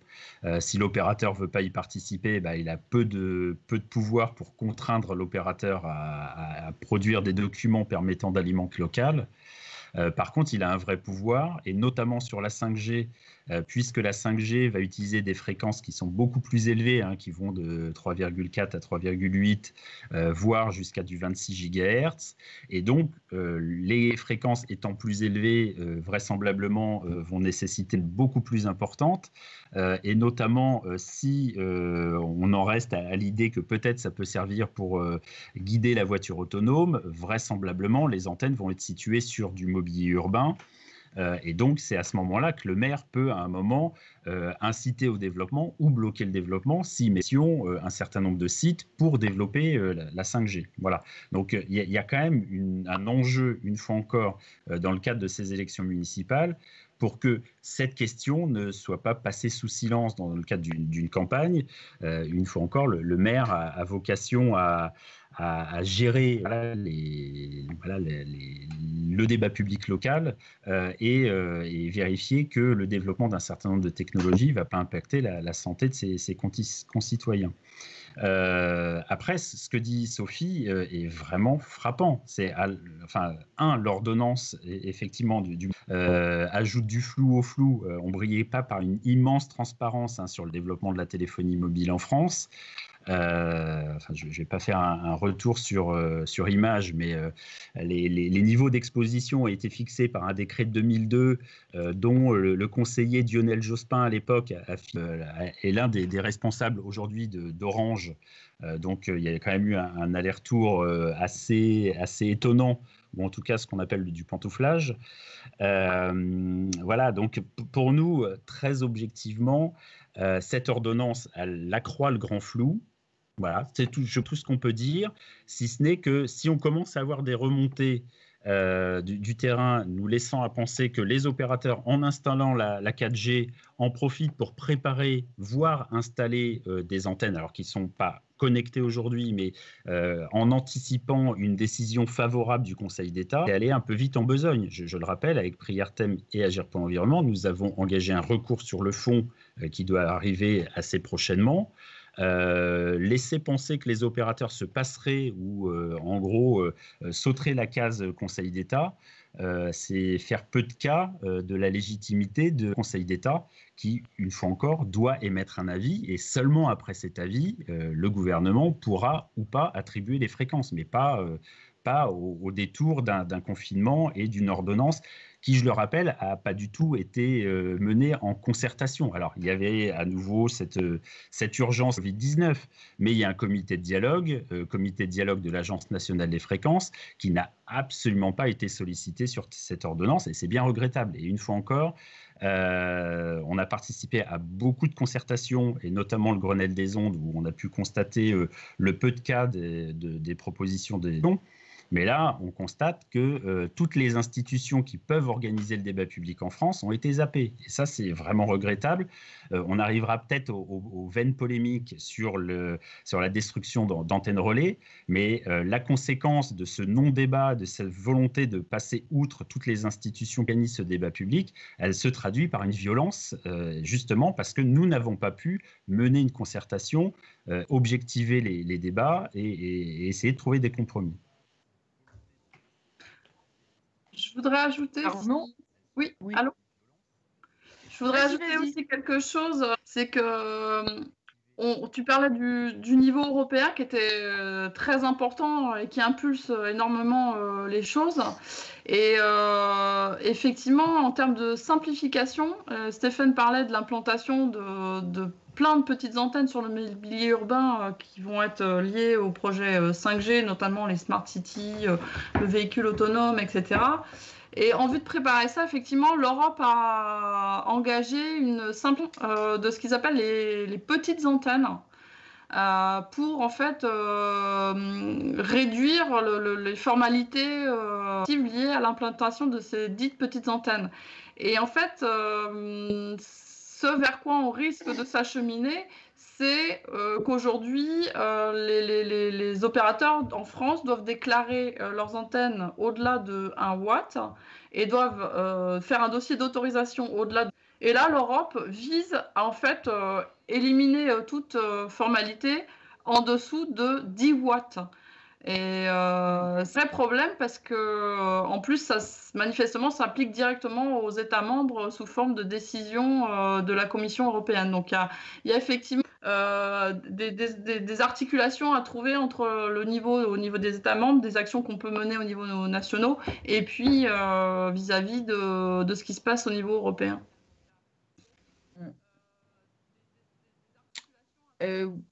Si l'opérateur ne veut pas y participer, il a peu de pouvoir pour contraindre l'opérateur à produire des documents permettant d'alimenter local. Par contre, il a un vrai pouvoir, et notamment sur la 5G, puisque la 5G va utiliser des fréquences qui sont beaucoup plus élevées, hein, qui vont de 3,4 à 3,8, voire jusqu'à du 26 GHz. Et donc, les fréquences étant plus élevées, vraisemblablement, vont nécessiter beaucoup plus importantes. Et notamment, si on en reste à l'idée que peut-être ça peut servir pour guider la voiture autonome, vraisemblablement, les antennes vont être situées sur du mobilier urbain. Et donc, c'est à ce moment-là que le maire peut, à un moment, inciter au développement ou bloquer le développement s'il met un certain nombre de sites pour développer la 5G. Voilà. Donc, il y a quand même un enjeu, une fois encore, dans le cadre de ces élections municipales, pour que cette question ne soit pas passée sous silence dans le cadre d'une campagne. Une fois encore, le maire a vocation à gérer le débat public local et vérifier que le développement d'un certain nombre de technologies ne va pas impacter la santé de ses concitoyens. Après, ce que dit Sophie est vraiment frappant. C'est, l'ordonnance, effectivement, ajoute du flou au flou. On ne brillait pas par une immense transparence sur le développement de la téléphonie mobile en France. Je ne vais pas faire un retour sur image, mais les niveaux d'exposition ont été fixés par un décret de 2002 dont le conseiller Lionel Jospin à l'époque est l'un des responsables aujourd'hui d'Orange. Donc il y a quand même eu un aller-retour assez étonnant, ou en tout cas ce qu'on appelle du pantouflage. Voilà, donc pour nous, très objectivement, cette ordonnance, elle accroît le grand flou. Voilà, c'est tout ce qu'on peut dire, si ce n'est que si on commence à avoir des remontées du terrain, nous laissant à penser que les opérateurs, en installant la 4G, en profitent pour préparer, voire installer des antennes, alors qu'ils ne sont pas connectés aujourd'hui, mais en anticipant une décision favorable du Conseil d'État, et aller un peu vite en besogne. Je le rappelle, avec Priartem et Agir pour l'environnement, nous avons engagé un recours sur le fond qui doit arriver assez prochainement. Laisser penser que les opérateurs se passeraient ou en gros sauteraient la case Conseil d'État, c'est faire peu de cas de la légitimité du Conseil d'État qui, une fois encore, doit émettre un avis et seulement après cet avis, le gouvernement pourra ou pas attribuer les fréquences, mais pas au détour d'un confinement et d'une ordonnance qui, je le rappelle, n'a pas du tout été menée en concertation. Alors, il y avait à nouveau cette urgence Covid-19, mais il y a un comité de dialogue de l'Agence nationale des fréquences, qui n'a absolument pas été sollicité sur cette ordonnance, et c'est bien regrettable. Et une fois encore, on a participé à beaucoup de concertations, et notamment le Grenelle des ondes, où on a pu constater le peu de cas des propositions des ondes. Mais là, on constate que toutes les institutions qui peuvent organiser le débat public en France ont été zappées. Et ça, c'est vraiment regrettable. On arrivera peut-être aux veines polémiques sur la destruction d'antennes relais, mais la conséquence de ce non-débat, de cette volonté de passer outre toutes les institutions qui organisent ce débat public, elle se traduit par une violence, justement parce que nous n'avons pas pu mener une concertation, objectiver les débats et essayer de trouver des compromis. Je voudrais ajouter... Oui, allô. Je voudrais ajouter aussi quelque chose, c'est que tu parlais du niveau européen qui était très important et qui impulse énormément les choses. Et effectivement, en termes de simplification, Stéphane parlait de l'implantation de plein de petites antennes sur le mobilier urbain qui vont être liées au projet 5G, notamment les smart cities, le véhicule autonome, etc. Et en vue de préparer ça, effectivement, l'Europe a engagé une simple de ce qu'ils appellent les petites antennes pour en fait réduire les formalités liées à l'implantation de ces dites petites antennes. Et en fait, ce vers quoi on risque de s'acheminer, c'est qu'aujourd'hui, les opérateurs en France doivent déclarer leurs antennes au-delà de 1 watt et doivent faire un dossier d'autorisation au-delà de... Et là, l'Europe vise à en fait éliminer toute formalité en dessous de 10 watts. Et c'est un problème parce que, en plus, ça manifestement s'applique directement aux États membres sous forme de décision de la Commission européenne. Donc, il y a effectivement des articulations à trouver entre au niveau des États membres, des actions qu'on peut mener au niveau nationaux, et puis vis-à-vis de ce qui se passe au niveau européen.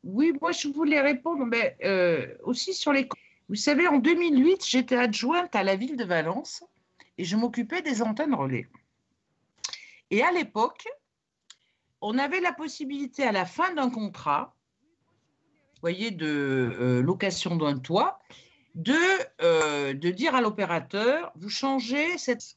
Oui, moi je voulais répondre, mais aussi sur les... Vous savez, en 2008, j'étais adjointe à la ville de Valence et je m'occupais des antennes relais. Et à l'époque, on avait la possibilité à la fin d'un contrat, vous voyez, de location d'un toit, de dire à l'opérateur, vous changez cette...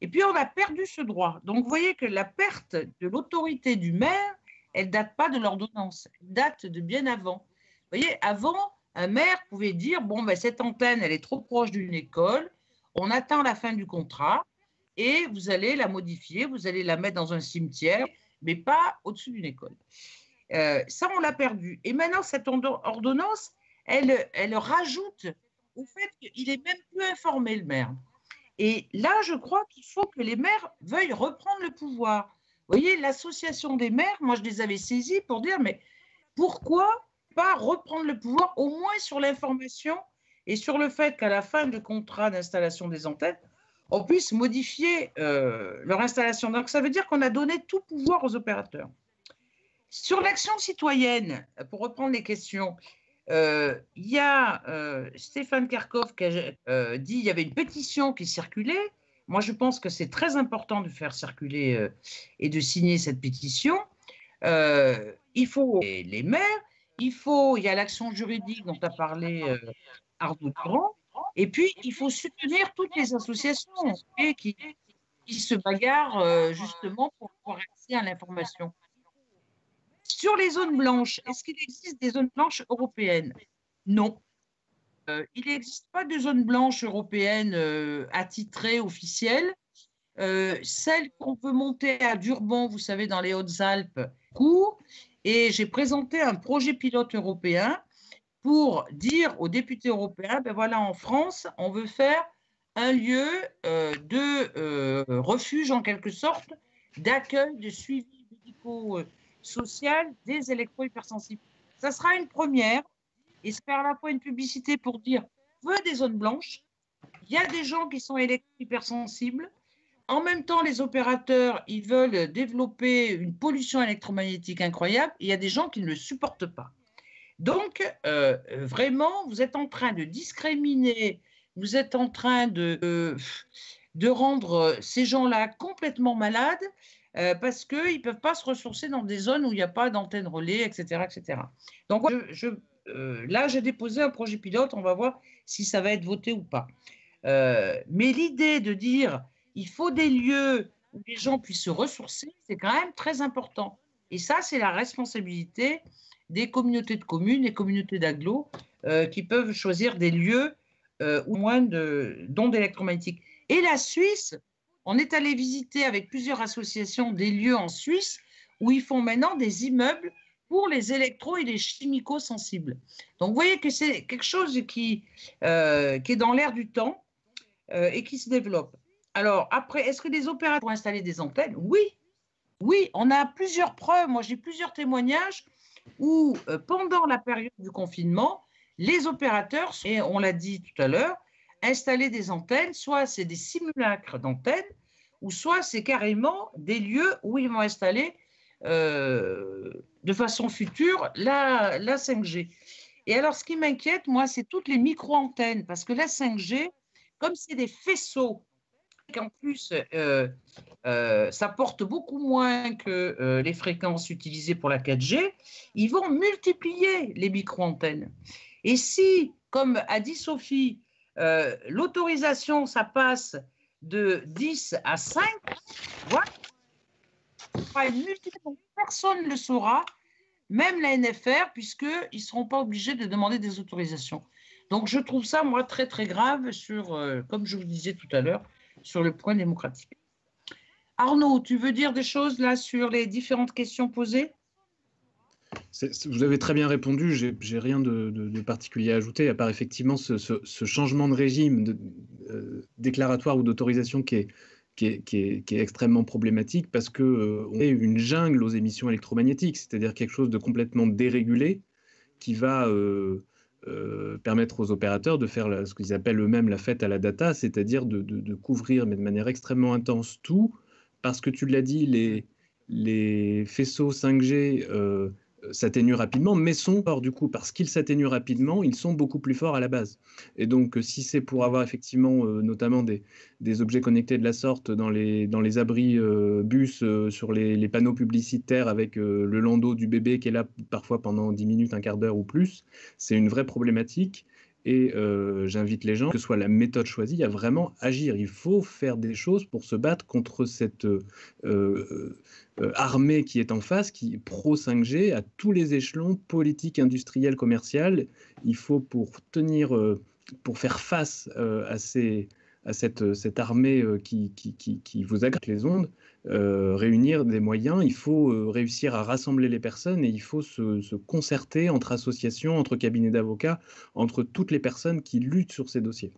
Et puis on a perdu ce droit. Donc vous voyez que la perte de l'autorité du maire, elle ne date pas de l'ordonnance, elle date de bien avant. Vous voyez, avant, un maire pouvait dire, bon, ben, cette antenne, elle est trop proche d'une école, on attend la fin du contrat et vous allez la modifier, vous allez la mettre dans un cimetière, mais pas au-dessus d'une école. Ça, on l'a perdu. Et maintenant, cette ordonnance, elle rajoute au fait qu'il est même plus informé, le maire. Et là, je crois qu'il faut que les maires veuillent reprendre le pouvoir. Vous voyez, l'association des maires, moi, je les avais saisis pour dire, mais pourquoi pas reprendre le pouvoir, au moins sur l'information et sur le fait qu'à la fin du contrat d'installation des antennes, on puisse modifier leur installation. Donc, ça veut dire qu'on a donné tout pouvoir aux opérateurs. Sur l'action citoyenne, pour reprendre les questions, il y a Stéphane Kerkhoff qui a dit qu'il y avait une pétition qui circulait. Moi, je pense que c'est très important de faire circuler et de signer cette pétition. Il faut les maires, il y a l'action juridique dont a parlé Arnaud Durand, Et puis, il faut soutenir toutes les associations qui se bagarrent justement pour avoir accès à l'information. Sur les zones blanches, est-ce qu'il existe des zones blanches européennes? Non. Il n'existe pas de zone blanche européenne attitrée, officielle. Celle qu'on peut monter à Durban, vous savez, dans les Hautes-Alpes, et j'ai présenté un projet pilote européen pour dire aux députés européens, ben voilà, en France, on veut faire un lieu de refuge, en quelque sorte, d'accueil, de suivi médico-social des électro-hypersensibles. Ça sera une première, et se faire à la fois une publicité pour dire, on veut des zones blanches, il y a des gens qui sont électro-hypersensibles, en même temps, les opérateurs, ils veulent développer une pollution électromagnétique incroyable, et il y a des gens qui ne le supportent pas. Donc, vraiment, vous êtes en train de discriminer, vous êtes en train de rendre ces gens-là complètement malades parce qu'ils ne peuvent pas se ressourcer dans des zones où il n'y a pas d'antenne relais, etc., etc. Donc, là, j'ai déposé un projet pilote, on va voir si ça va être voté ou pas. Mais l'idée de dire il faut des lieux où les gens puissent se ressourcer, c'est quand même très important. Et ça, c'est la responsabilité des communautés de communes et communautés d'agglos qui peuvent choisir des lieux où moins d'ondes électromagnétiques. Et la Suisse, on est allé visiter avec plusieurs associations des lieux en Suisse où ils font maintenant des immeubles pour les électro- et les chimico-sensibles. Donc, vous voyez que c'est quelque chose qui est dans l'air du temps et qui se développe. Alors, après, est-ce que les opérateurs vont installer des antennes? Oui, oui, on a plusieurs preuves. Moi, j'ai plusieurs témoignages où, pendant la période du confinement, les opérateurs, et on l'a dit tout à l'heure, installaient des antennes, soit c'est des simulacres d'antennes, ou soit c'est carrément des lieux où ils vont installer de façon future la 5G. Et alors, ce qui m'inquiète, moi, c'est toutes les micro-antennes, parce que la 5G, comme c'est des faisceaux, qu'en plus, ça porte beaucoup moins que les fréquences utilisées pour la 4G, ils vont multiplier les micro-antennes. Et si, comme a dit Sophie, l'autorisation, ça passe de 10 à 5, voilà, personne ne le saura, même la NFR, puisqu'ils ne seront pas obligés de demander des autorisations. Donc, je trouve ça, moi, très, très grave sur, comme je vous disais tout à l'heure, sur le point démocratique. Arnaud, tu veux dire des choses là sur les différentes questions posées? Vous avez très bien répondu, j'ai rien de particulier à ajouter, à part effectivement ce changement de régime déclaratoire ou d'autorisation qui est extrêmement problématique parce qu'on est une jungle aux émissions électromagnétiques, c'est-à-dire quelque chose de complètement dérégulé qui va permettre aux opérateurs de faire ce qu'ils appellent eux-mêmes la fête à la data, c'est-à-dire de couvrir, mais de manière extrêmement intense, tout, parce que tu l'as dit, les faisceaux 5G s'atténuent rapidement, mais sont forts du coup, parce qu'ils s'atténuent rapidement, ils sont beaucoup plus forts à la base. Et donc, si c'est pour avoir effectivement notamment des objets connectés de la sorte dans les abris bus, sur les panneaux publicitaires avec le landau du bébé qui est là parfois pendant 10 minutes, un quart d'heure ou plus, c'est une vraie problématique. Et j'invite les gens, que ce soit la méthode choisie, à vraiment agir. Il faut faire des choses pour se battre contre cette armée qui est en face, qui est pro-5G à tous les échelons, politique, industriel, commercial. Il faut pour faire face à cette armée qui vous agresse les ondes, réunir des moyens, il faut réussir à rassembler les personnes et il faut se concerter entre associations, entre cabinets d'avocats, entre toutes les personnes qui luttent sur ces dossiers.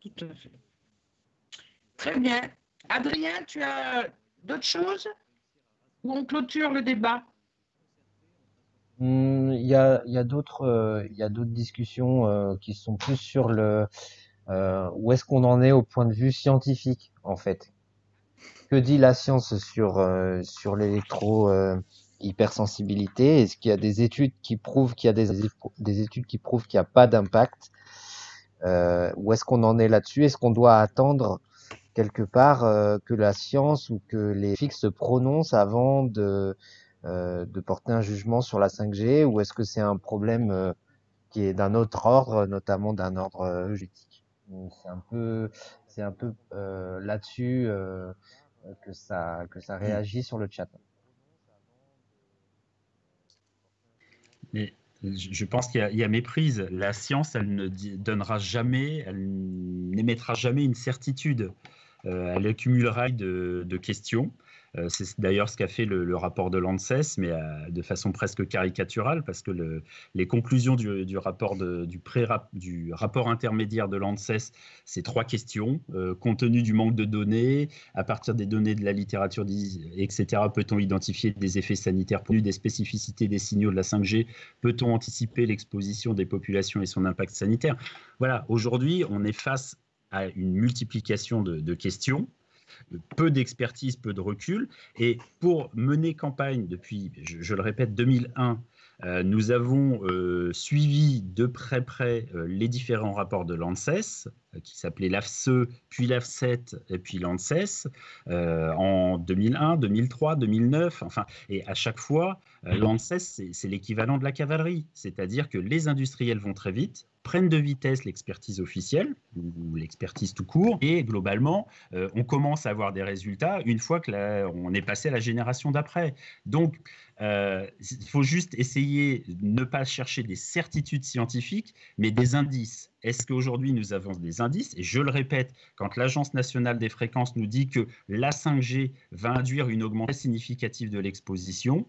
Tout à fait. Très bien. Adrien, tu as d'autres choses ou on clôture le débat? Il y a d'autres discussions qui sont plus sur où est-ce qu'on en est au point de vue scientifique, en fait. Que dit la science sur l'électro-hypersensibilité? Est-ce qu'il y a des études qui prouvent qu'il y a des études qui prouvent qu'il n'y a pas d'impact? Où est-ce qu'on en est là-dessus? Est-ce qu'on doit attendre quelque part que la science ou que les scientifiques se prononcent avant de porter un jugement sur la 5G? Ou est-ce que c'est un problème qui est d'un autre ordre, notamment d'un ordre juridique. C'est un peu là-dessus que ça réagit sur le chat. Mais je pense qu'il y a méprise. La science, elle ne donnera jamais, elle n'émettra jamais une certitude. Elle accumulera de questions. C'est d'ailleurs ce qu'a fait le rapport de l'ANSES, mais de façon presque caricaturale, parce que les conclusions du rapport intermédiaire de l'ANSES, c'est 3 questions. Compte tenu du manque de données, à partir des données de la littérature, etc., peut-on identifier des effets sanitaires des spécificités des signaux de la 5G? Peut-on anticiper l'exposition des populations et son impact sanitaire? Voilà, aujourd'hui, on est face à une multiplication de questions, peu d'expertise, peu de recul. Et pour mener campagne depuis, je le répète, 2001, nous avons suivi de près les différents rapports de l'ANSES, qui s'appelait l'AFSE, puis l'AFSET, et puis l'ANSES, en 2001, 2003, 2009. Enfin, et à chaque fois, l'ANSES, c'est l'équivalent de la cavalerie. C'est-à-dire que les industriels vont très vite, prennent de vitesse l'expertise officielle, ou l'expertise tout court, et globalement, on commence à avoir des résultats une fois qu'on est passé à la génération d'après. Donc, il faut juste essayer de ne pas chercher des certitudes scientifiques, mais des indices. Est-ce qu'aujourd'hui, nous avons des indices? Et je le répète, quand l'Agence nationale des fréquences nous dit que la 5G va induire une augmentation significative de l'exposition,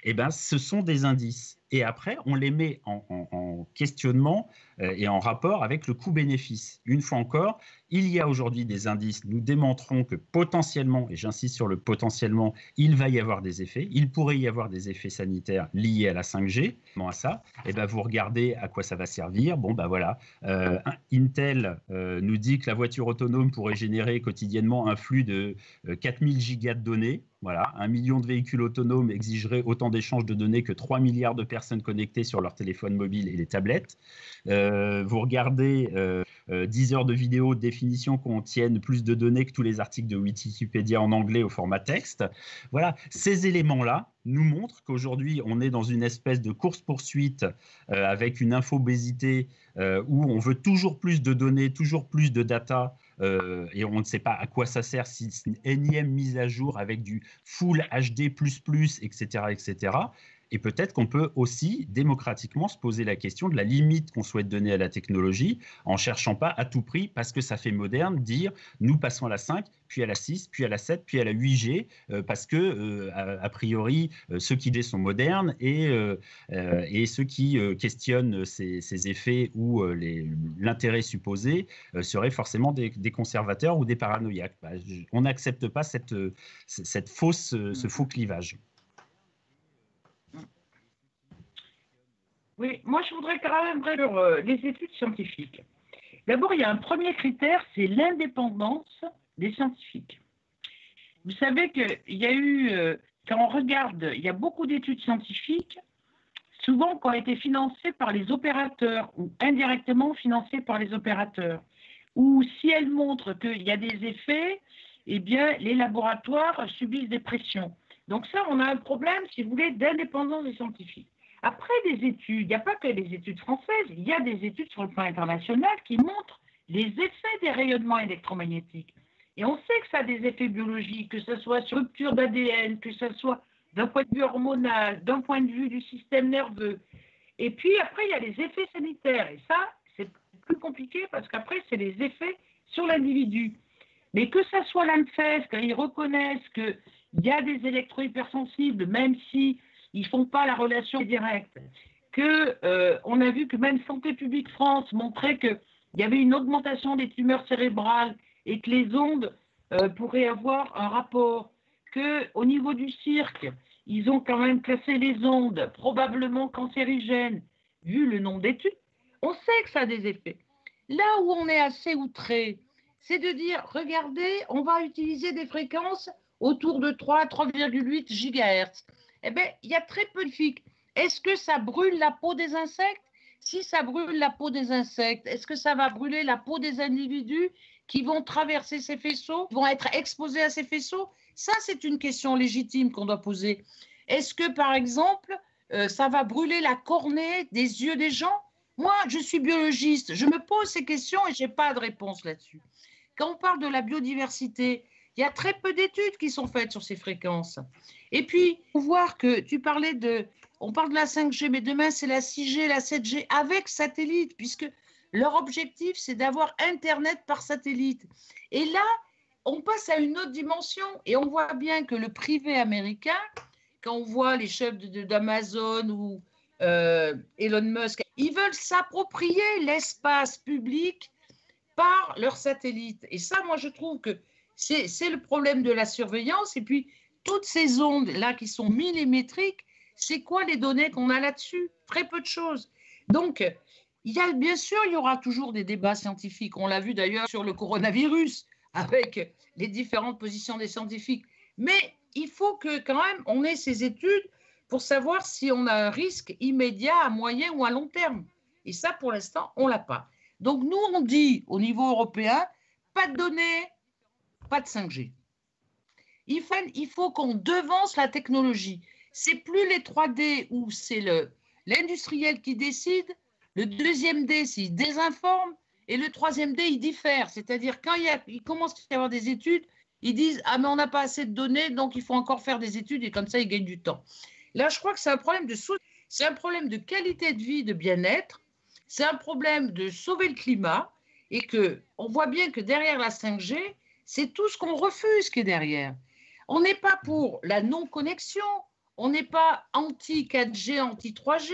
eh ben, ce sont des indices. Et après, on les met en questionnement et en rapport avec le coût-bénéfice. Une fois encore, il y a aujourd'hui des indices. Nous démontrons que potentiellement, et j'insiste sur le potentiellement, il va y avoir des effets. Il pourrait y avoir des effets sanitaires liés à la 5G. À ça, eh ben, vous regardez à quoi ça va servir. Bon, ben voilà. Intel nous dit que la voiture autonome pourrait générer quotidiennement un flux de 4000 gigas de données. Voilà, 1 million de véhicules autonomes exigerait autant d'échanges de données que 3 milliards de personnes connectées sur leurs téléphones mobiles et les tablettes. Vous regardez 10 heures de vidéo de définition contiennent plus de données que tous les articles de Wikipédia en anglais au format texte. Voilà, ces éléments-là nous montrent qu'aujourd'hui, on est dans une espèce de course-poursuite avec une infobésité où on veut toujours plus de données, toujours plus de data, et on ne sait pas à quoi ça sert, si c'est une énième mise à jour avec du full HD++, etc., etc. Et peut-être qu'on peut aussi démocratiquement se poser la question de la limite qu'on souhaite donner à la technologie en ne cherchant pas à tout prix, parce que ça fait moderne, dire nous passons à la 5, puis à la 6, puis à la 7, puis à la 8G, parce que, a priori, ceux qui sont modernes et ceux qui questionnent ces effets ou l'intérêt supposé seraient forcément des conservateurs ou des paranoïaques. Bah, on n'accepte pas ce faux clivage. Oui, moi je voudrais quand même sur les études scientifiques. D'abord, il y a un premier critère, c'est l'indépendance des scientifiques. Vous savez qu'il y a eu, quand on regarde, il y a beaucoup d'études scientifiques, souvent qui ont été financées par les opérateurs ou indirectement financées par les opérateurs. Ou si elles montrent qu'il y a des effets, eh bien, les laboratoires subissent des pressions. Donc ça, on a un problème, si vous voulez, d'indépendance des scientifiques. Après des études, il n'y a pas que les études françaises, il y a des études sur le plan international qui montrent les effets des rayonnements électromagnétiques. Et on sait que ça a des effets biologiques, que ce soit sur rupture d'ADN, que ce soit d'un point de vue hormonal, d'un point de vue du système nerveux. Et puis après, il y a les effets sanitaires. Et ça, c'est plus compliqué parce qu'après, c'est les effets sur l'individu. Mais que ça soit l'ANFES, quand ils reconnaissent qu'il y a des électro-hypersensibles, même si ils ne font pas la relation directe, qu'on a vu que même Santé publique France montrait qu'il y avait une augmentation des tumeurs cérébrales et que les ondes pourraient avoir un rapport, qu'au niveau du cirque, ils ont quand même classé les ondes probablement cancérigènes, vu le nombre d'études, on sait que ça a des effets. Là où on est assez outré, c'est de dire, regardez, on va utiliser des fréquences autour de 3 à 3,8 GHz. Eh bien, il y a très peu de flics. Est-ce que ça brûle la peau des insectes? Si ça brûle la peau des insectes, est-ce que ça va brûler la peau des individus qui vont traverser ces faisceaux, qui vont être exposés à ces faisceaux? Ça, c'est une question légitime qu'on doit poser. Est-ce que, par exemple, ça va brûler la cornée des yeux des gens? Moi, je suis biologiste, je me pose ces questions et je n'ai pas de réponse là-dessus. Quand on parle de la biodiversité, il y a très peu d'études qui sont faites sur ces fréquences. Et puis, on voit que on parle de la 5G, mais demain c'est la 6G, la 7G avec satellite, puisque leur objectif c'est d'avoir Internet par satellite. Et là, on passe à une autre dimension et on voit bien que le privé américain, quand on voit les chefs d'Amazon ou Elon Musk, ils veulent s'approprier l'espace public par leurs satellites. Et ça, moi, je trouve que c'est le problème de la surveillance. Et puis, toutes ces ondes-là qui sont millimétriques, c'est quoi les données qu'on a là-dessus? Très peu de choses. Donc, bien sûr, il y aura toujours des débats scientifiques. On l'a vu d'ailleurs sur le coronavirus, avec les différentes positions des scientifiques. Mais il faut que quand même on ait ces études pour savoir si on a un risque immédiat à moyen ou à long terme. Et ça, pour l'instant, on ne l'a pas. Donc, nous, on dit au niveau européen, pas de données, pas de 5G. Il faut qu'on devance la technologie. C'est plus les 3D où c'est l'industriel qui décide, le deuxième D, s'il désinforme, et le troisième D, il diffère. C'est-à-dire, quand il commence à y avoir des études, ils disent « Ah, mais on n'a pas assez de données, donc il faut encore faire des études, et comme ça, ils gagnent du temps. » Là, je crois que c'est un problème c'est un problème de qualité de vie, de bien-être, c'est un problème de sauver le climat, et qu'on voit bien que derrière la 5G, c'est tout ce qu'on refuse qui est derrière. On n'est pas pour la non-connexion, on n'est pas anti-4G, anti-3G,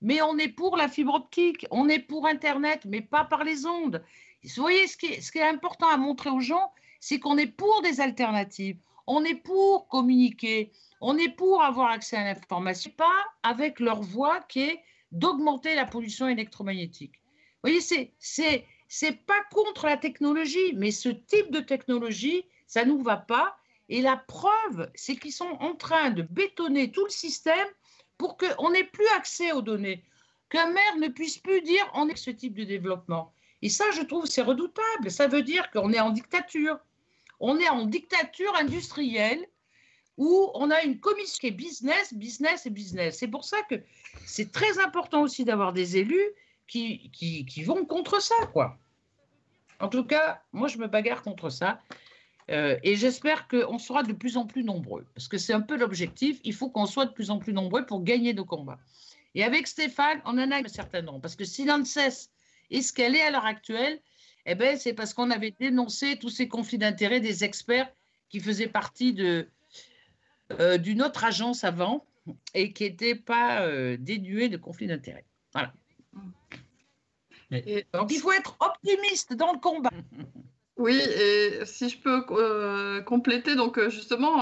mais on est pour la fibre optique, on est pour Internet, mais pas par les ondes. Vous voyez, ce qui est important à montrer aux gens, c'est qu'on est pour des alternatives, on est pour communiquer, on est pour avoir accès à l'information, pas avec leur voie qui est d'augmenter la pollution électromagnétique. Vous voyez, c'est pas contre la technologie, mais ce type de technologie, ça ne nous va pas. Et la preuve, c'est qu'ils sont en train de bétonner tout le système pour qu'on n'ait plus accès aux données, qu'un maire ne puisse plus dire on est ce type de développement. Et ça, je trouve, c'est redoutable. Ça veut dire qu'on est en dictature. On est en dictature industrielle où on a une commission qui est business, business et business. C'est pour ça que c'est très important aussi d'avoir des élus qui vont contre ça, quoi. En tout cas, moi, je me bagarre contre ça. Et j'espère qu'on sera de plus en plus nombreux, parce que c'est un peu l'objectif. Il faut qu'on soit de plus en plus nombreux pour gagner nos combats. Et avec Stéphane, on en a un certain nombre, parce que si l'ANSES est ce qu'elle est à l'heure actuelle, eh ben, c'est parce qu'on avait dénoncé tous ces conflits d'intérêts des experts qui faisaient partie d'une autre agence avant et qui n'étaient pas dénués de conflits d'intérêts. Voilà. Donc, il faut être optimiste dans le combat. Oui, et si je peux compléter, donc justement,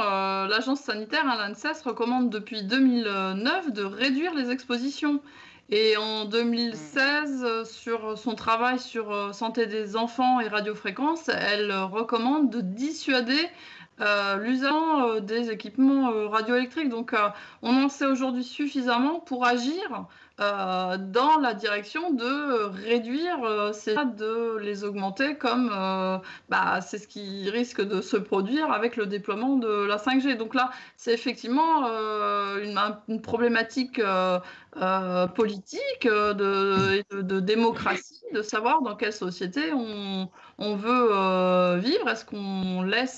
l'agence sanitaire, l'ANSES, recommande depuis 2009 de réduire les expositions. Et en 2016, sur son travail sur santé des enfants et radiofréquence, elle recommande de dissuader l'usage des équipements radioélectriques. Donc, on en sait aujourd'hui suffisamment pour agir dans la direction de réduire de les augmenter comme c'est ce qui risque de se produire avec le déploiement de la 5G. Donc là, c'est effectivement une problématique politique, de démocratie, de savoir dans quelle société on veut vivre. Est-ce qu'on laisse